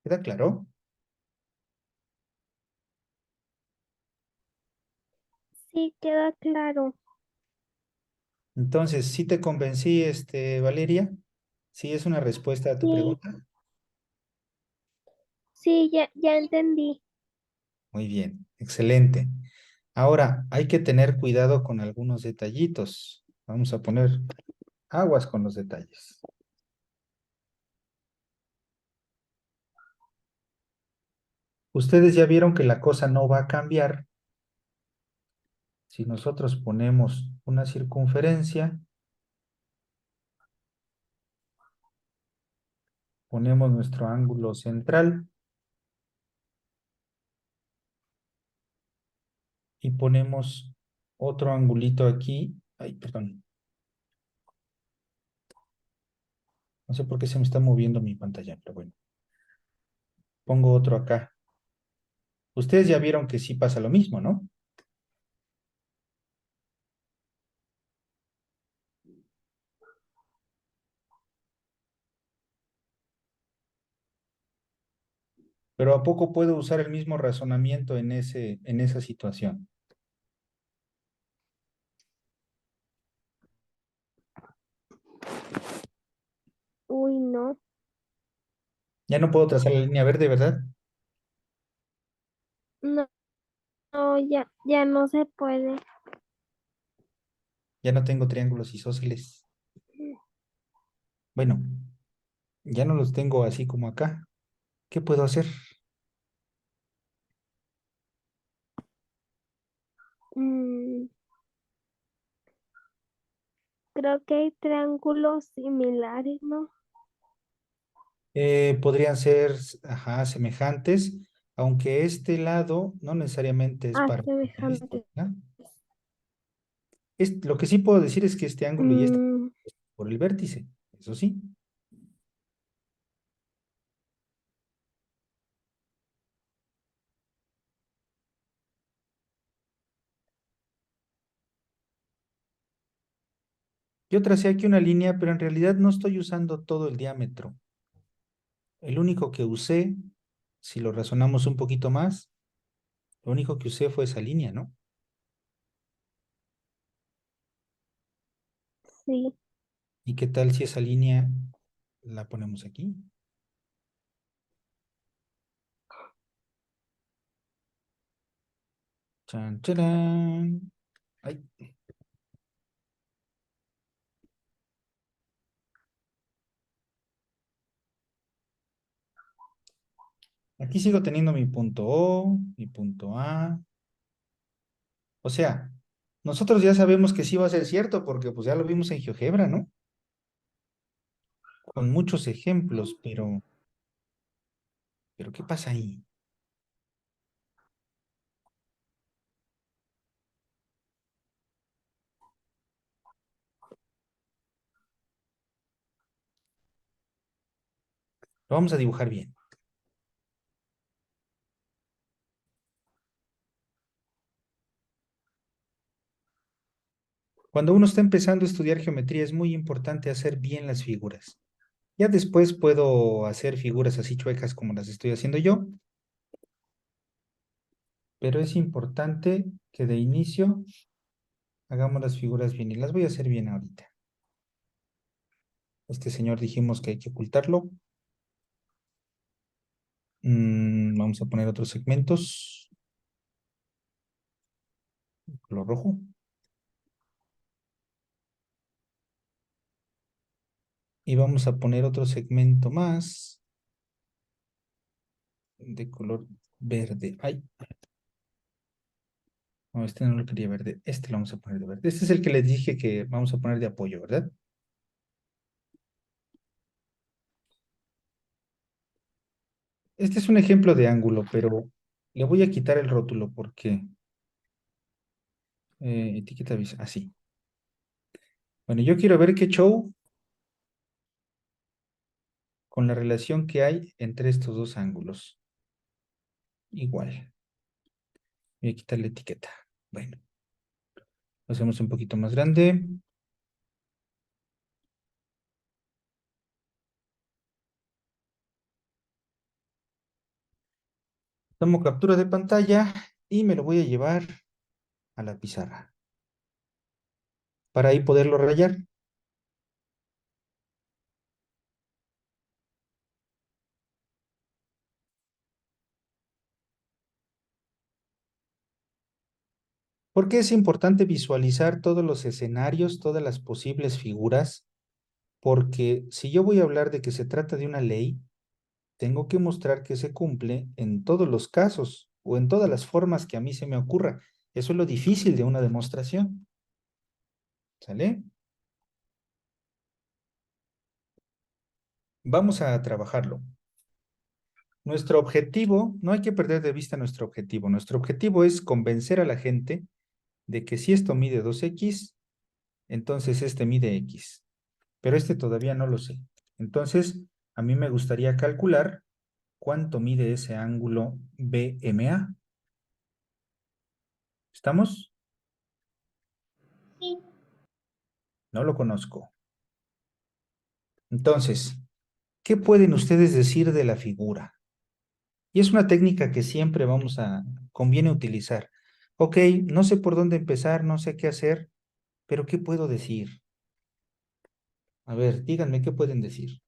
¿Queda claro?
Sí, queda claro.
Entonces, ¿sí te convencí, Valeria? ¿Sí es una respuesta a tu
Sí,
pregunta?
sí, ya entendí.
Muy bien, excelente. Ahora, hay que tener cuidado con algunos detallitos. Vamos a poner aguas con los detalles. Ustedes ya vieron que la cosa no va a cambiar si nosotros ponemos una circunferencia Ponemos nuestro ángulo central y ponemos otro angulito aquí. Ay, perdón. No sé por qué se me está moviendo mi pantalla, pero bueno. Pongo otro acá. Ustedes ya vieron que sí pasa lo mismo, ¿no? Pero ¿a poco puedo usar el mismo razonamiento en esa situación?
Uy, no.
Ya no puedo trazar la línea verde, ¿verdad?
No, no, ya no se puede.
Ya no tengo triángulos isósceles. Bueno, ya no los tengo así como acá. ¿Qué puedo hacer?
Mm, creo que hay triángulos similares, ¿no?
Podrían ser, ajá, semejantes, aunque este lado no necesariamente es
Ah,
para este,
semejantes.
¿verdad? Lo que sí puedo decir es que este ángulo y este
Mm,
por el vértice, eso sí. Yo tracé aquí una línea, pero en realidad no estoy usando todo el diámetro. El único que usé, si lo razonamos un poquito más, lo único que usé fue esa línea, ¿no?
sí.
¿Y qué tal si esa línea la ponemos aquí? Chan, charán. Ay, aquí sigo teniendo mi punto O, mi punto A. O sea, nosotros ya sabemos que sí va a ser cierto porque pues ya lo vimos en GeoGebra, ¿no? Con muchos ejemplos, pero ¿qué pasa ahí? Lo vamos a dibujar bien. Cuando uno está empezando a estudiar geometría es muy importante hacer bien las figuras. Ya después puedo hacer figuras así chuecas como las estoy haciendo yo, pero es importante que de inicio hagamos las figuras bien y las voy a hacer bien ahorita. Este señor dijimos que hay que ocultarlo. Vamos a poner otros segmentos, color rojo. Y vamos a poner otro segmento más de color verde. Ay, no, este no lo quería verde. Este lo vamos a poner de verde. Este es el que les dije que vamos a poner de apoyo, ¿verdad? Este es un ejemplo de ángulo, pero le voy a quitar el rótulo porque etiqueta así. Bueno, yo quiero ver qué show con la relación que hay entre estos dos ángulos. Igual. Voy a quitar la etiqueta. Bueno, lo hacemos un poquito más grande. Tomo captura de pantalla y me lo voy a llevar a la pizarra para ahí poderlo rayar. ¿Por qué es importante visualizar todos los escenarios, todas las posibles figuras? Porque si yo voy a hablar de que se trata de una ley, tengo que mostrar que se cumple en todos los casos o en todas las formas que a mí se me ocurra. Eso es lo difícil de una demostración. ¿Sale? Vamos a trabajarlo. Nuestro objetivo, no hay que perder de vista nuestro objetivo. Nuestro objetivo es convencer a la gente de que si esto mide 2x, entonces este mide x. Pero este todavía no lo sé. Entonces, a mí me gustaría calcular cuánto mide ese ángulo BMA. ¿Estamos?
Sí.
No lo conozco. Entonces, ¿qué pueden ustedes decir de la figura? Y es una técnica que siempre conviene utilizar. Ok, no sé por dónde empezar, no sé qué hacer, pero ¿qué puedo decir? A ver, díganme qué pueden decir.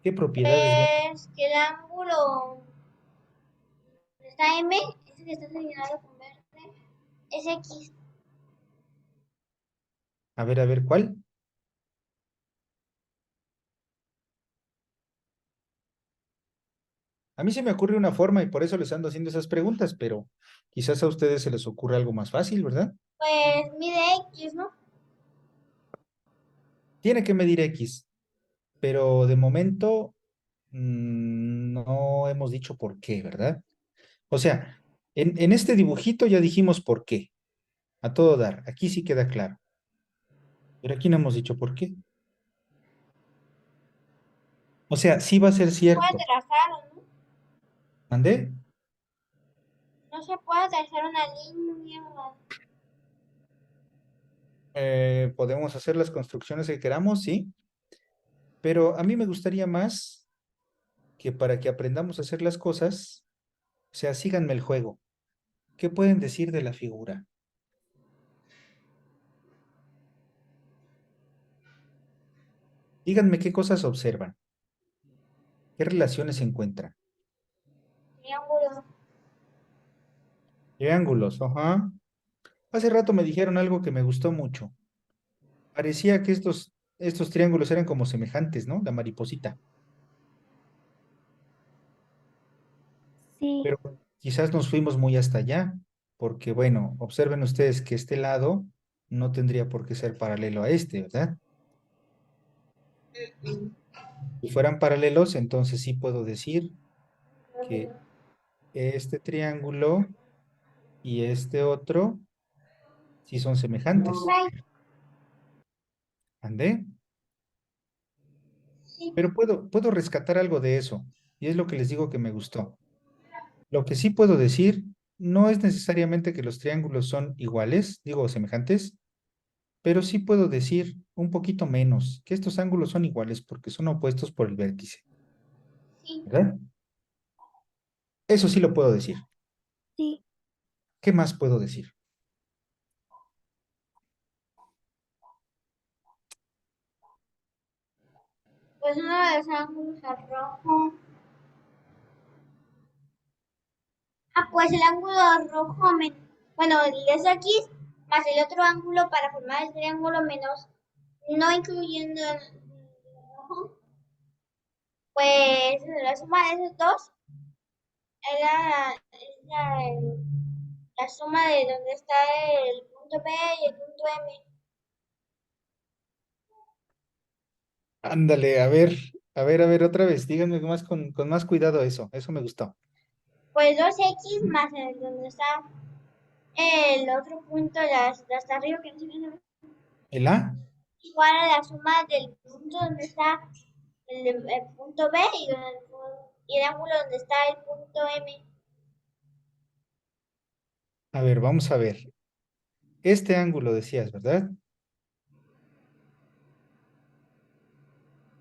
¿Qué propiedades?
Pues que el ángulo está M, ese que está señalado con verde, es X.
A ver, ¿cuál? A mí se me ocurre una forma y por eso les ando haciendo esas preguntas, pero quizás a ustedes se les ocurra algo más fácil, ¿verdad?
Pues mide X, ¿no?
Tiene que medir X, pero de momento no hemos dicho por qué, ¿verdad? O sea, en este dibujito ya dijimos por qué, a todo dar, aquí sí queda claro, pero aquí no hemos dicho por qué. O sea, sí va a ser
Se puede
cierto.
trazar, ¿no?
¿Mandé?
No se puede trazar una línea.
Podemos hacer las construcciones que queramos, sí, pero a mí me gustaría más que para que aprendamos a hacer las cosas, o sea, síganme el juego. ¿Qué pueden decir de la figura? Díganme qué cosas observan, qué relaciones encuentran.
Triángulo.
Triángulos, ajá. Hace rato me dijeron algo que me gustó mucho. Parecía que estos triángulos eran como semejantes, ¿no? La mariposita.
Sí,
Pero quizás nos fuimos muy hasta allá, porque bueno, observen ustedes que este lado no tendría por qué ser paralelo a este, ¿verdad? Si fueran paralelos, entonces sí puedo decir que este triángulo y este otro sí son semejantes.
Right.
¿Andé?
Sí.
Pero puedo rescatar algo de eso, y es lo que les digo que me gustó. Lo que sí puedo decir no es necesariamente que los triángulos son iguales, digo semejantes, pero sí puedo decir un poquito menos, que estos ángulos son iguales porque son opuestos por el vértice,
Sí.
¿verdad? Eso sí lo puedo decir.
sí.
¿Qué más puedo decir?
Pues uno de los ángulos es rojo. Ah, pues el ángulo rojo, bueno, es X más el otro ángulo para formar el triángulo menos, no incluyendo el rojo, pues la suma de esos dos es la suma de donde está el punto B y el punto M.
Ándale, a ver, otra vez, díganme más con más cuidado eso me gustó.
Pues 2X más el donde está el otro punto, de hasta arriba que no se ve,
¿El A?
igual a la suma del punto donde está el punto B y el ángulo donde está el punto M.
A ver, vamos a ver. Este ángulo decías, ¿verdad?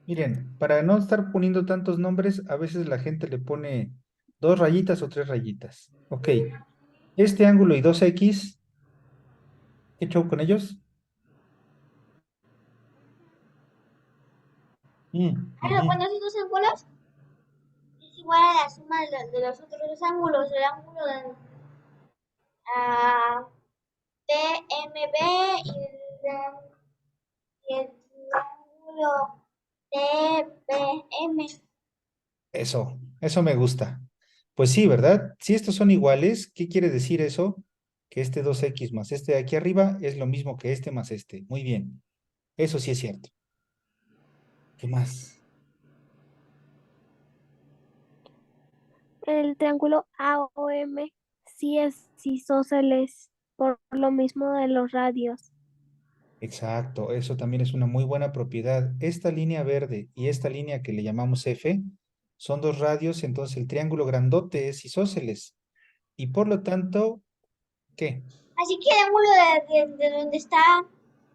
Miren, para no estar poniendo tantos nombres, a veces la gente le pone dos rayitas o tres rayitas. Ok, este ángulo y 2x, ¿qué show con ellos? Ujú.
Bueno, esos dos ángulos es igual a la suma de los otros dos ángulos, el ángulo de DMB y el ángulo DBM.
Eso me gusta. Pues sí, ¿verdad? Si estos son iguales, ¿qué quiere decir eso? Que este 2x más este de aquí arriba es lo mismo que este más este. Muy bien. Eso sí es cierto. ¿Qué más?
el triángulo AOM sí es isósceles por lo mismo de los radios.
Exacto, eso también es una muy buena propiedad. Esta línea verde y esta línea que le llamamos F son dos radios, entonces el triángulo grandote es isósceles. Y por lo tanto, ¿qué?
Así que el ángulo de donde está,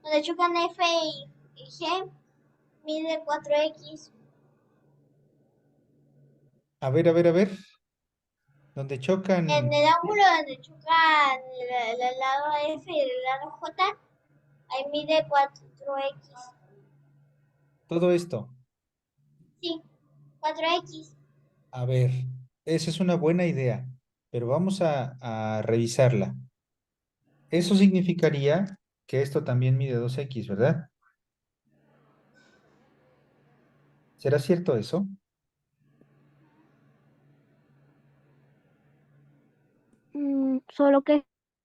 donde chocan F y G, mide 4x.
A ver, donde
En
chocan
el ángulo donde chocan el lado F y el lado J, ahí mide 4x.
todo esto.
Sí, 4x.
A ver, esa es una buena idea, pero vamos a revisarla. Eso significaría que esto también mide 2x, ¿verdad? ¿Será cierto eso?
Solo que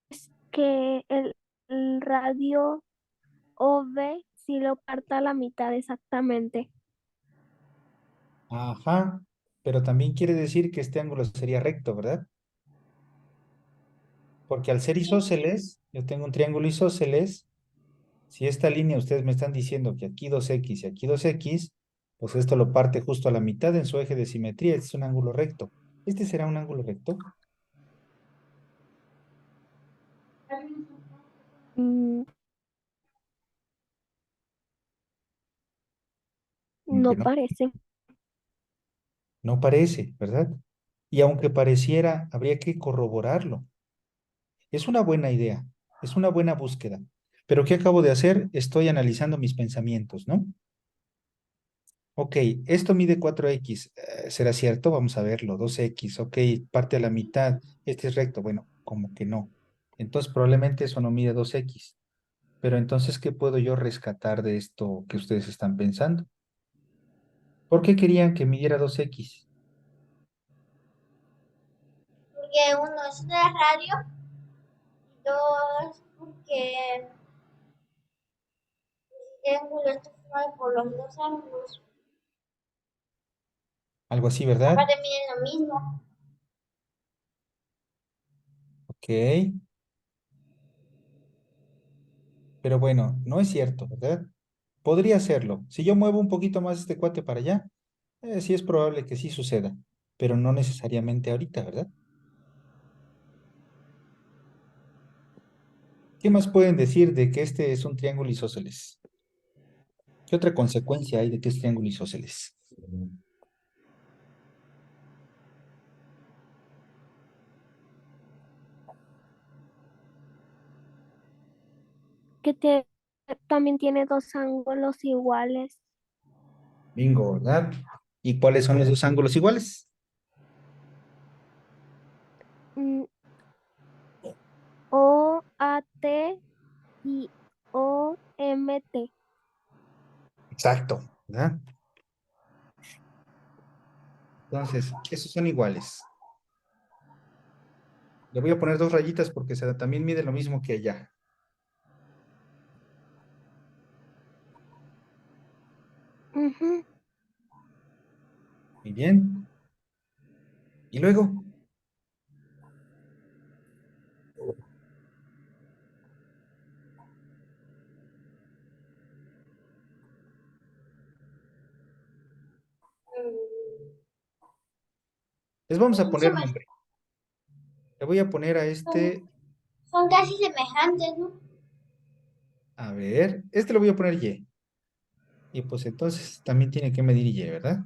es que el radio OV sí lo parta a la mitad exactamente.
Ajá, pero también quiere decir que este ángulo sería recto, ¿verdad? Porque al ser
Sí,
isósceles, yo tengo un triángulo isósceles, si esta línea ustedes me están diciendo que aquí 2x y aquí 2x, pues esto lo parte justo a la mitad en su eje de simetría, este es un ángulo recto. ¿Este será un ángulo recto?
Mm,
Como que
no
no,
parece.
no parece, ¿verdad? Y aunque pareciera, habría que corroborarlo. Es una buena idea, es una buena búsqueda. Pero ¿qué acabo de hacer? Estoy analizando mis pensamientos, ¿no? Ok, esto mide 4x. ¿Será cierto? Vamos a verlo. 2x, ok, parte a la mitad. Este es recto. Bueno, como que no. Entonces probablemente eso no mide 2x. Pero entonces, ¿qué puedo yo rescatar de esto que ustedes están pensando? ¿Por qué querían que midiera 2x?
porque uno es de radio, y dos, porque el ángulo está formado por los dos ángulos.
Algo así, ¿verdad?
Aparte miden lo mismo.
Ok, pero bueno, no es cierto, ¿verdad? Podría hacerlo. Si yo muevo un poquito más este cuate para allá, sí es probable que sí suceda, pero no necesariamente ahorita, ¿verdad? ¿Qué más pueden decir de que este es un triángulo isósceles? ¿Qué otra consecuencia hay de que es triángulo isósceles?
Que también tiene dos ángulos iguales.
Bingo, ¿verdad? ¿Y cuáles son esos ángulos iguales?
Mm, OAT y OMT.
Exacto, ¿verdad? Entonces, esos son iguales. Le voy a poner dos rayitas porque también mide lo mismo que allá.
Ujú.
Muy bien. Y luego,
Mm,
les vamos a
son,
poner nombre. Le voy a poner a
son-
este,
son casi semejantes, ¿no?
a ver, este le voy a poner Y. Y pues entonces también tiene que medir Y, ¿verdad?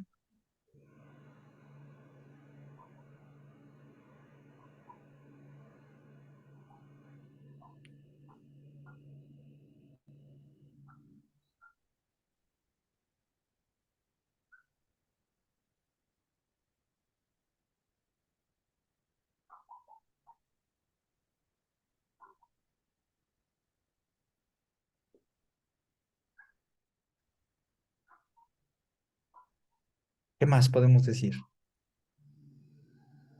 ¿Qué más podemos decir?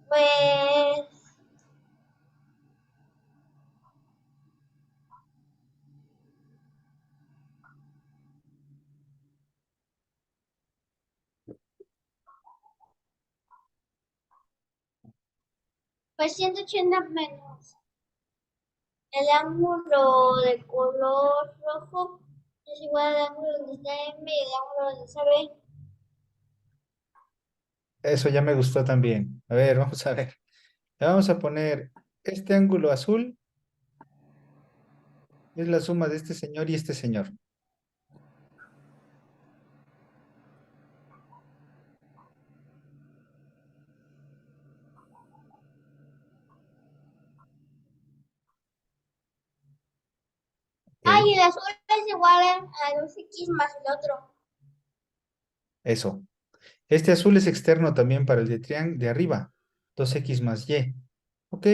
Pues Pues 180 menos el ángulo de color rojo es igual al ángulo donde está M y el ángulo donde está B.
Eso ya me gustó también. A ver, vamos a ver. Le vamos a poner este ángulo azul, es la suma de este señor y este señor.
Ah,
Ok,
y el azul es igual a 2x más el otro.
eso. Este azul es externo también para el de triángulo de arriba. 2x más y. Ok,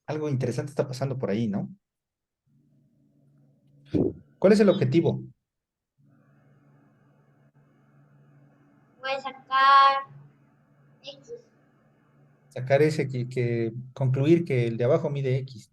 algo interesante está pasando por ahí, ¿no? ¿Cuál es el objetivo?
Voy a sacar X.
Sacar ese que concluir que el de abajo mide x.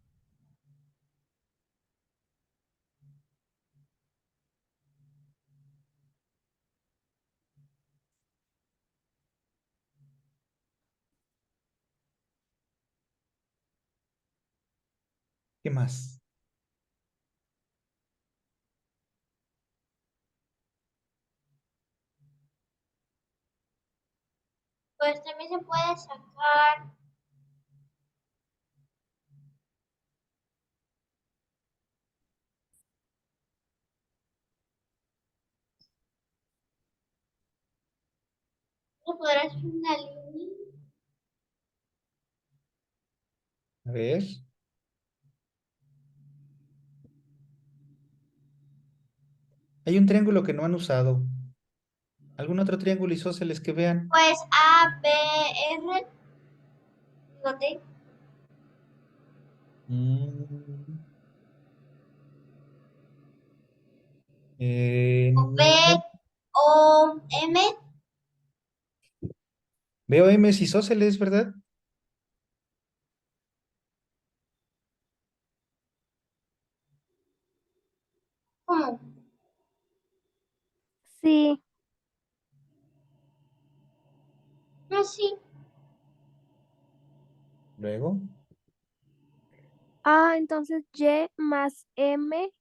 ¿Qué más?
Pues también se puede sacar, se podrá hacer una línea.
A ver. Hay un triángulo que no han usado. ¿Algún otro triángulo isósceles que vean?
Pues A, B, R, digo,
Mm,
o B,
no.
O, M,
Veo M isósceles, ¿verdad?
¿cómo?
Sí.
No, sí.
Luego.
Ah, entonces Y más M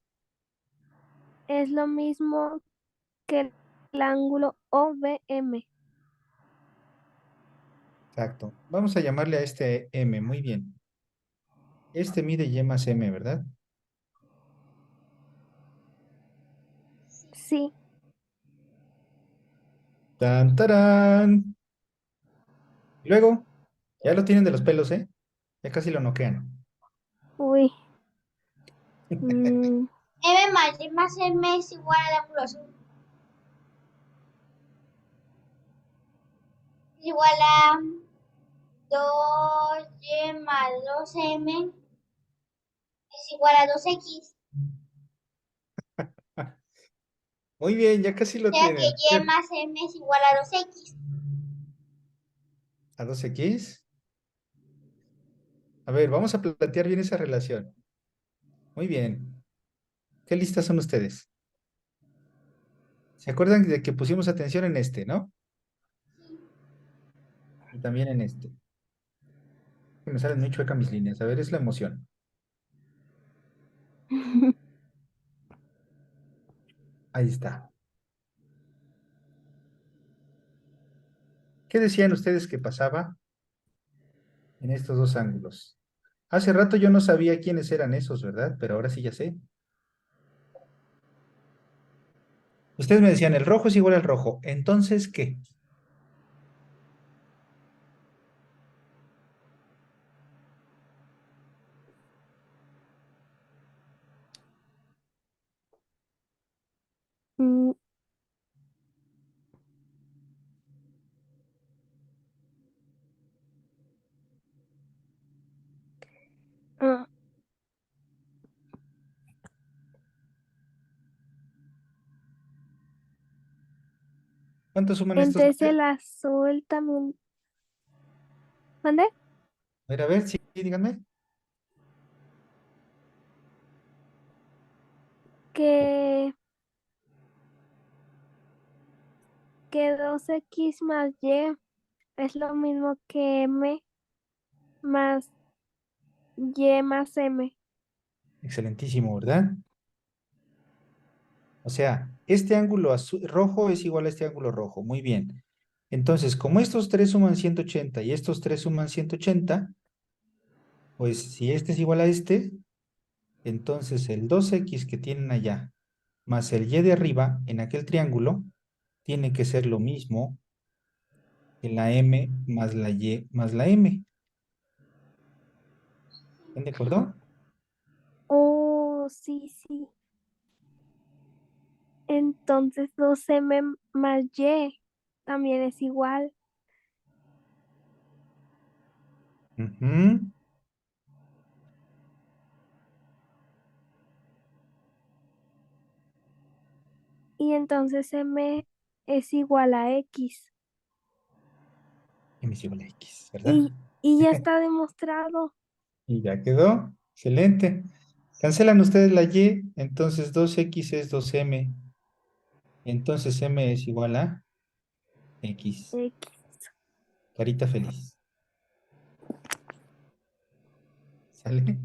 es lo mismo que el ángulo OVM.
Exacto. Vamos a llamarle a este M. Muy bien. Este mide Y más M, ¿verdad?
Sí.
¡Tan, tarán! Y luego, ya lo tienen de los pelos, ¿eh? Ya casi lo noquean.
Uy. mm,
M más Y más M es igual al ángulo azul. Es igual a 2Y más 2M es igual a 2X.
Muy bien, ya casi
O
lo
sea que
tienen.
Y más M es igual a 2X.
¿A 2x? A ver, vamos a plantear bien esa relación. Muy bien. ¿Qué listas son ustedes? ¿Se acuerdan de que pusimos atención en este, no? Y también en este. Que me salen muy chuecas mis líneas. A ver, es la emoción. Ahí está. ¿Qué decían ustedes que pasaba en estos dos ángulos? Hace rato yo no sabía quiénes eran esos, ¿verdad? Pero ahora sí ya sé. Ustedes me decían, el rojo es igual al rojo. Entonces, ¿qué?
mm, ah,
¿Cuánto suman estos
Entonces
tres?
el azul también. ¿Mande?
A ver, sí, díganme.
Que, que 2x más y es lo mismo que m más y más m.
Excelentísimo, ¿verdad? O sea, este ángulo rojo es igual a este ángulo rojo. Muy bien. Entonces, como estos tres suman 180 y estos tres suman 180, pues si este es igual a este, entonces el 2x que tienen allá más el y de arriba en aquel triángulo tiene que ser lo mismo que la m más la y más la m. ¿Están de acuerdo?
Oh, sí, sí. Entonces 2m más y también es igual.
Ujú.
Y entonces m es igual a x.
M es igual a x, ¿verdad?
Y ya está demostrado.
Y ya quedó. Excelente. Cancelan ustedes la y, entonces 2x es 2m. Entonces m es igual a x.
X.
Carita feliz. ¿Sale?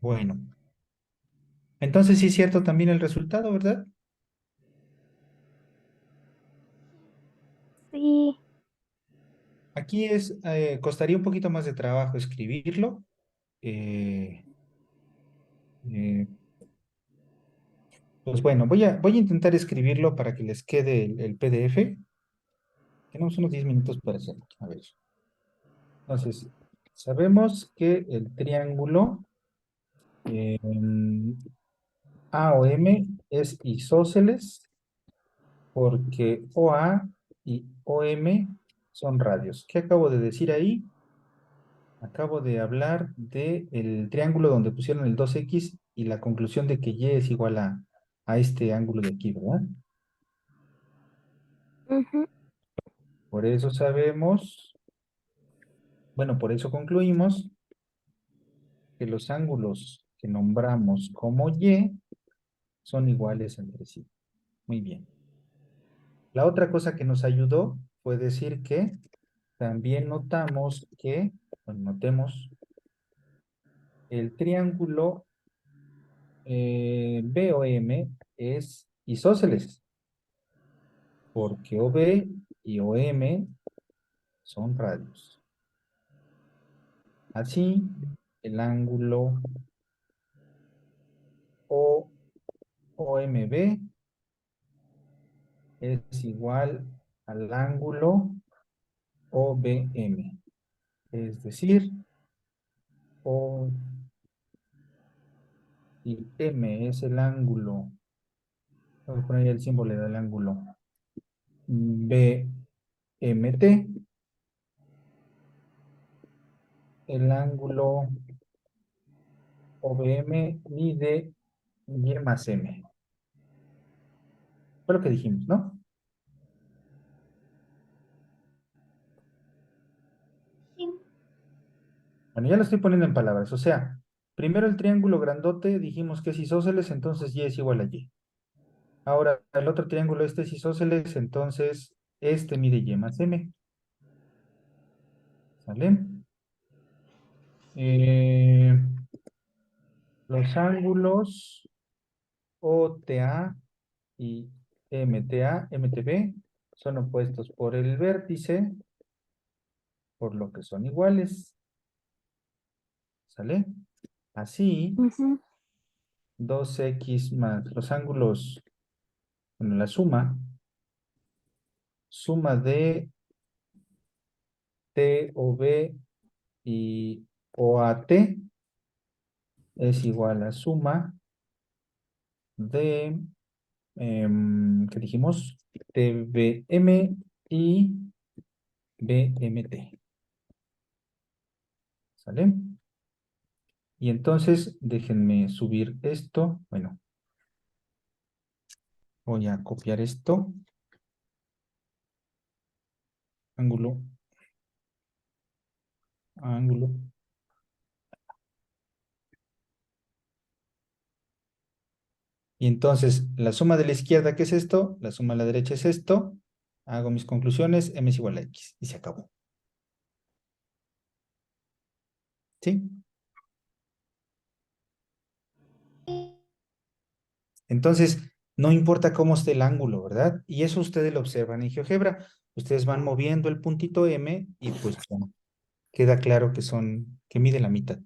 Bueno, entonces sí es cierto también el resultado, ¿verdad?
Sí.
Aquí costaría un poquito más de trabajo escribirlo. eh, eh, pues bueno, voy a intentar escribirlo para que les quede el PDF. Tenemos unos 10 minutos para hacerlo. A ver. Entonces, sabemos que el triángulo A o M es isósceles porque OA y OM son radios. ¿Qué acabo de decir ahí? Acabo de hablar del triángulo donde pusieron el 2x y la conclusión de que y es igual a este ángulo de aquí, ¿verdad?
Ujú.
Por eso sabemos, bueno, por eso concluimos que los ángulos que nombramos como y son iguales entre sí. Muy bien. La otra cosa que nos ayudó fue decir que también notamos que, bueno, notemos, el triángulo BOM es isósceles, porque OB y OM son radios. Así, el ángulo OMB es igual al ángulo OBM. Es decir, O y M es el ángulo, voy a poner el símbolo del ángulo BMT, el ángulo OBM mide Y más M. Fue lo que dijimos, ¿no?
Sí.
Bueno, ya lo estoy poniendo en palabras. O sea, primero el triángulo grandote dijimos que es isósceles, entonces Y es igual a Y. Ahora, el otro triángulo este es isósceles, entonces este mide Y más M. ¿Sale? Eh, los ángulos OTA y MTA, MTB son opuestos por el vértice, por lo que son iguales. ¿Sale? Así,
Ujú.
2x más los ángulos, bueno, la suma de TOB y OAT es igual a suma de, ¿qué dijimos? TBM y BMT. ¿Sale? Y entonces, déjenme subir esto. Bueno, voy a copiar esto. Ángulo, ángulo. Y entonces, la suma de la izquierda, ¿qué es esto? La suma de la derecha es esto. Hago mis conclusiones, m es igual a x. Y se acabó. ¿Sí? Entonces, no importa cómo esté el ángulo, ¿verdad? Y eso ustedes lo observan en GeoGebra. Ustedes van moviendo el puntito M y pues bueno, queda claro que que mide la mitad.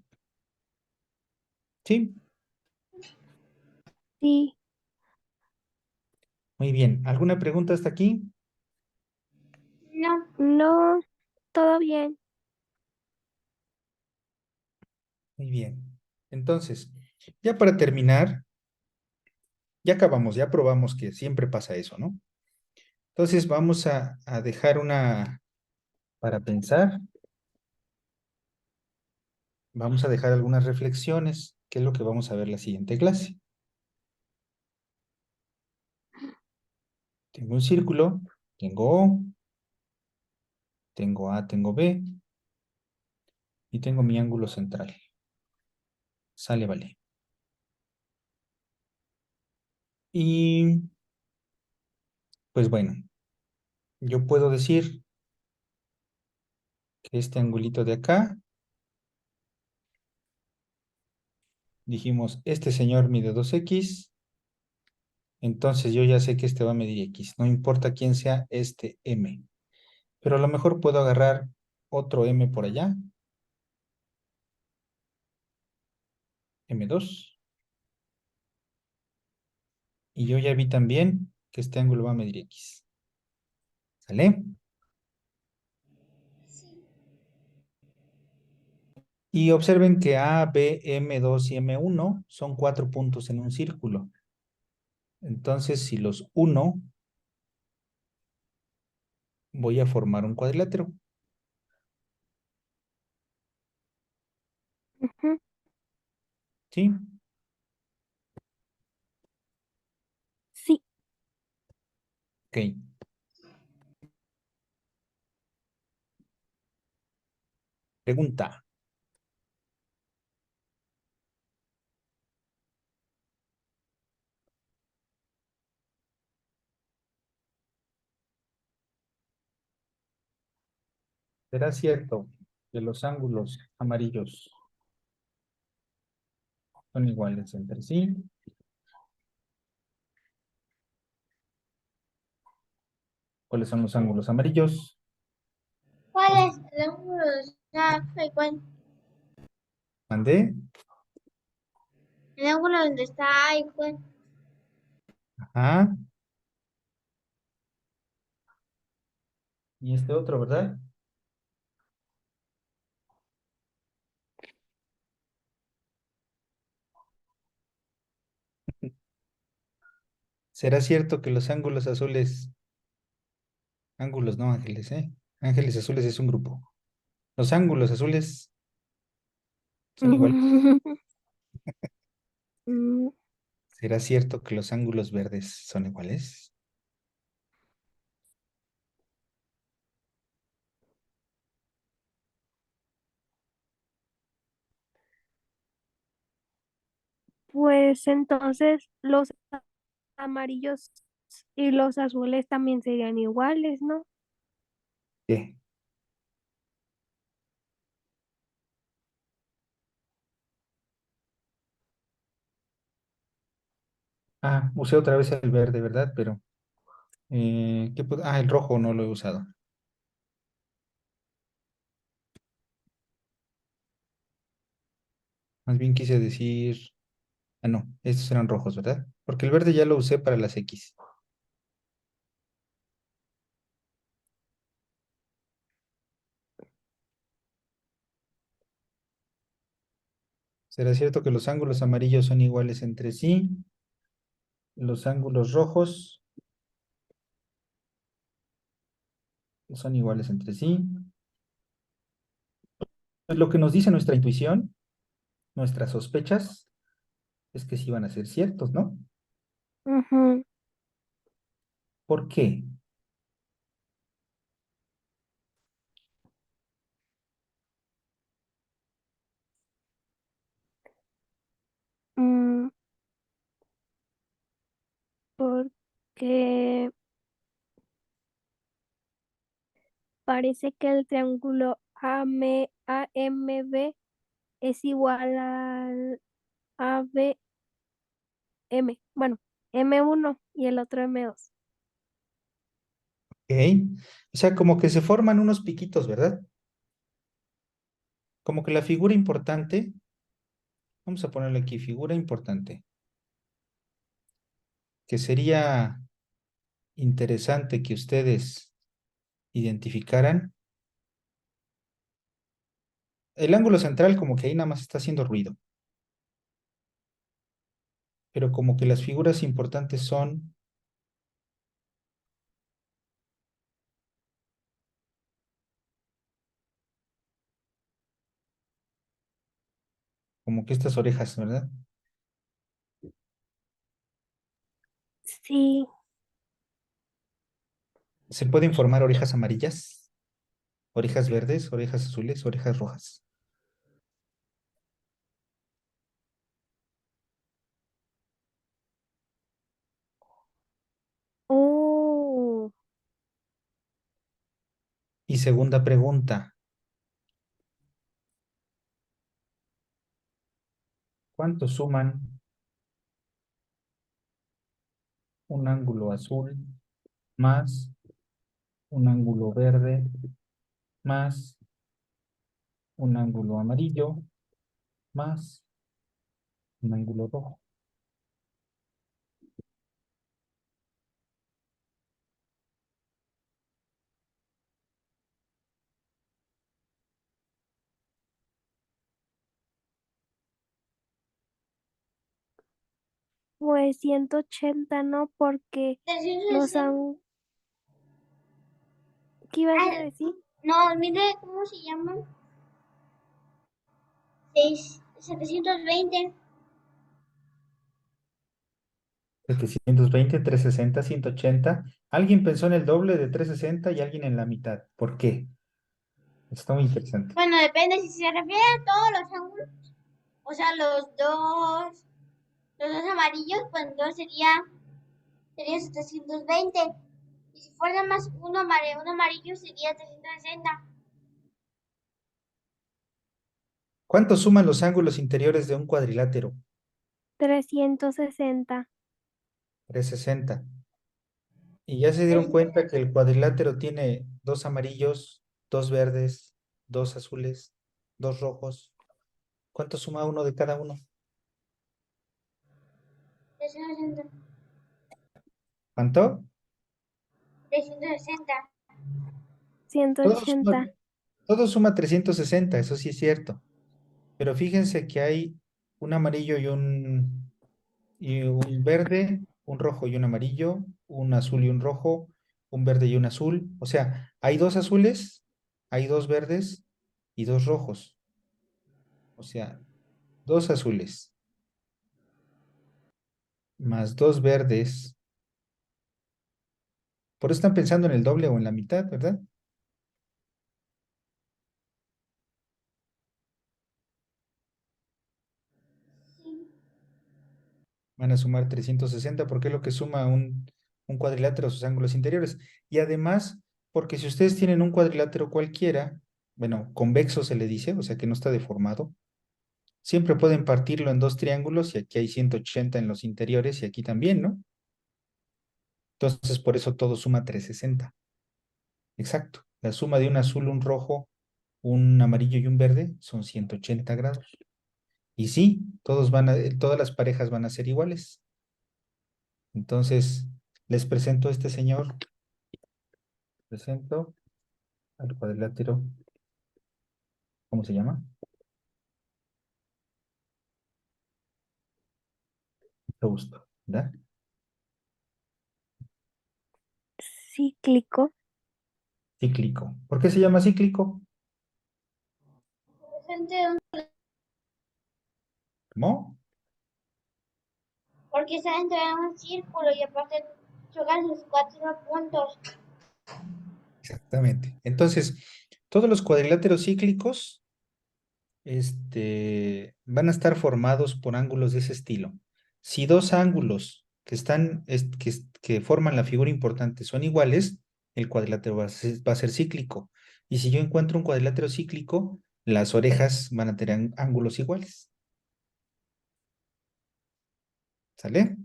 ¿Sí?
Sí,
Muy bien. ¿Alguna pregunta hasta aquí?
No.
no, todo bien.
Muy bien. Entonces, ya para terminar, ya acabamos, ya probamos que siempre pasa eso, ¿no? Entonces vamos a dejar una para pensar, vamos a dejar algunas reflexiones, que es lo que vamos a ver la siguiente clase. Tengo un círculo, tengo O, tengo A, tengo B y tengo mi ángulo central. Sale, vale. Y pues bueno, yo puedo decir que este angulito de acá, dijimos, este señor mide 2x, entonces yo ya sé que este va a medir x, no importa quién sea este m. Pero a lo mejor puedo agarrar otro m por allá, m2, y yo ya vi también que este ángulo va a medir x. ¿Sale? Y observen que A, B, M2 y M1 son 4 puntos en un círculo. Entonces, si los uno, voy a formar un cuadrilátero.
Ujú.
¿Sí?
Sí,
Ok. Pregunta. ¿Será cierto que los ángulos amarillos son iguales entre sí? ¿Cuáles son los ángulos amarillos?
¿Cuál es el ángulo de esta frecuencia?
¿Mandé?
El ángulo donde está ahí, pues.
Ajá. Y este otro, ¿verdad? ¿Será cierto que los ángulos azules, ángulos no ángeles, ¿eh? Ángeles azules es un grupo. Los ángulos azules son iguales.
Mm,
¿Será cierto que los ángulos verdes son iguales?
pues entonces los amarillos y los azules también serían iguales, ¿no?
¿Qué? Ah, usé otra vez el verde, ¿verdad? Pero, el rojo no lo he usado. Más bien quise decir, no, estos eran rojos, ¿verdad? Porque el verde ya lo usé para las X. ¿Será cierto que los ángulos amarillos son iguales entre sí? Los ángulos rojos son iguales entre sí. Pues lo que nos dice nuestra intuición Nuestras sospechas es que sí van a ser ciertos, ¿no?
Ujú.
¿Por qué?
Mm, porque parece que el triángulo AMB es igual al ABM. Bueno, M1 y el otro M2.
¿Ok? O sea, como que se forman unos piquitos, ¿verdad? Como que la figura importante, vamos a ponerle aquí, figura importante, que sería interesante que ustedes identificaran. El ángulo central como que ahí nada más está haciendo ruido, pero como que las figuras importantes son como que estas orejas, ¿verdad?
Sí.
Se pueden formar orejas amarillas, orejas verdes, orejas azules, orejas rojas.
Oh,
Y segunda pregunta, ¿cuánto suman un ángulo azul más un ángulo verde más un ángulo amarillo más un ángulo rojo?
pues 180, ¿no? Porque los
360.
han... ¿Qué ibas a
Ah,
decir?
no, mire cómo se llaman. 720.
720, 360, 180. Alguien pensó en el doble de 360 y alguien en la mitad. ¿Por qué? Está muy interesante.
Bueno, depende si se refiere a todos los ángulos. O sea, los dos amarillos, pues entonces sería 720. Y si fuera más uno amarillo sería 360.
¿Cuánto suman los ángulos interiores de un cuadrilátero?
360.
360. Y ya se dieron cuenta que el cuadrilátero tiene dos amarillos, dos verdes, dos azules, dos rojos. ¿Cuánto suma uno de cada uno?
360.
¿Cuánto?
360.
Todo
180.
suma, todo suma 360, eso sí es cierto. Pero fíjense que hay un amarillo y un verde, un rojo y un amarillo, un azul y un rojo, un verde y un azul. O sea, hay dos azules, hay dos verdes y dos rojos. O sea, dos azules más dos verdes. Por eso están pensando en el doble o en la mitad, ¿verdad? Van a sumar 360 porque es lo que suma un cuadrilátero a sus ángulos interiores. Y además, porque si ustedes tienen un cuadrilátero cualquiera, bueno, convexo se le dice, o sea que no está deformado, siempre pueden partirlo en dos triángulos y aquí hay 180 en los interiores y aquí también, ¿no? Entonces, por eso todo suma 360. Exacto. La suma de un azul, un rojo, un amarillo y un verde son 180 grados. Y sí, todas las parejas van a ser iguales. Entonces, les presento a este señor, presento al cuadrilátero, ¿cómo se llama? Mucho gusto, ¿verdad?
Cíclico.
Cíclico. ¿Por qué se llama cíclico?
Gente,
¿Cómo?
Porque está dentro de un círculo y aparte chocan los 4 puntos.
Exactamente. Entonces, todos los cuadriláteros cíclicos van a estar formados por ángulos de ese estilo. Si dos ángulos que forman la figura importante son iguales, el cuadrilátero va a ser cíclico. Y si yo encuentro un cuadrilátero cíclico, las orejas van a tener ángulos iguales. ¿Sale?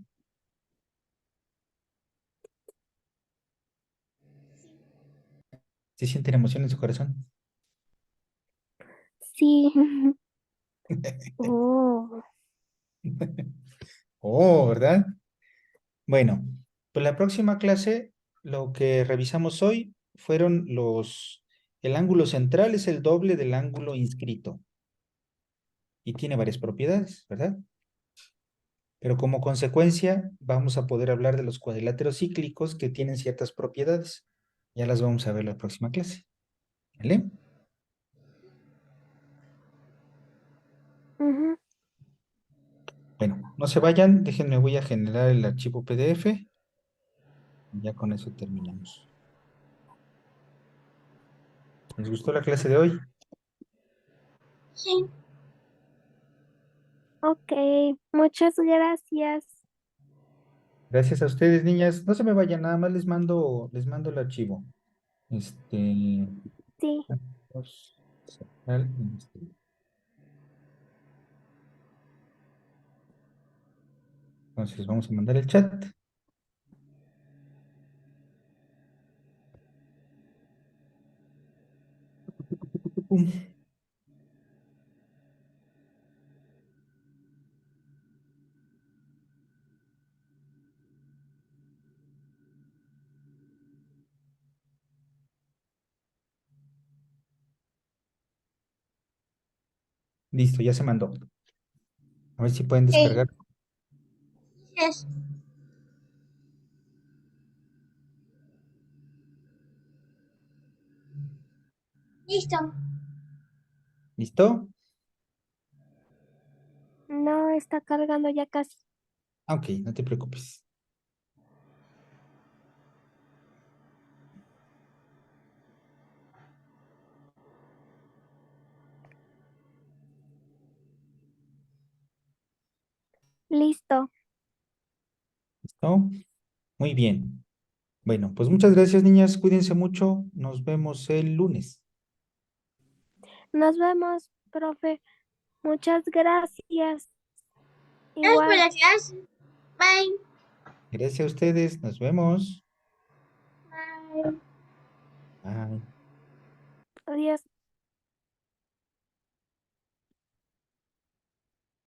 ¿Sí sienten emoción en su corazón?
Sí. Oh,
Oh, ¿verdad? Bueno, pues la próxima clase, lo que revisamos hoy fueron el ángulo central es el doble del ángulo inscrito y tiene varias propiedades, ¿verdad? Pero como consecuencia vamos a poder hablar de los cuadriláteros cíclicos que tienen ciertas propiedades. Ya las vamos a ver la próxima clase, ¿vale?
ujú.
Bueno, no se vayan, déjenme, voy a generar el archivo PDF y ya con eso terminamos. ¿Les gustó la clase de hoy?
Sí.
Ok, muchas gracias.
Gracias a ustedes, niñas. No se me vayan, nada más les mando el archivo. Este,
Sí,
Campos Central Instituto. Entonces vamos a mandar el chat. Pum. Listo, ya se mandó. A ver si pueden
Ok.
descargar.
Yes. Listo.
¿Listo?
no está cargando ya casi.
Ah, ok, no te preocupes.
Listo.
¿Listo? Muy bien. Bueno, pues muchas gracias, niñas. Cuídense mucho. Nos vemos el lunes.
Nos vemos, profe. Muchas gracias.
Gracias por
Igual.
la clase. Bye.
Gracias a ustedes. Nos vemos.
Bye.
Bye.
Adiós.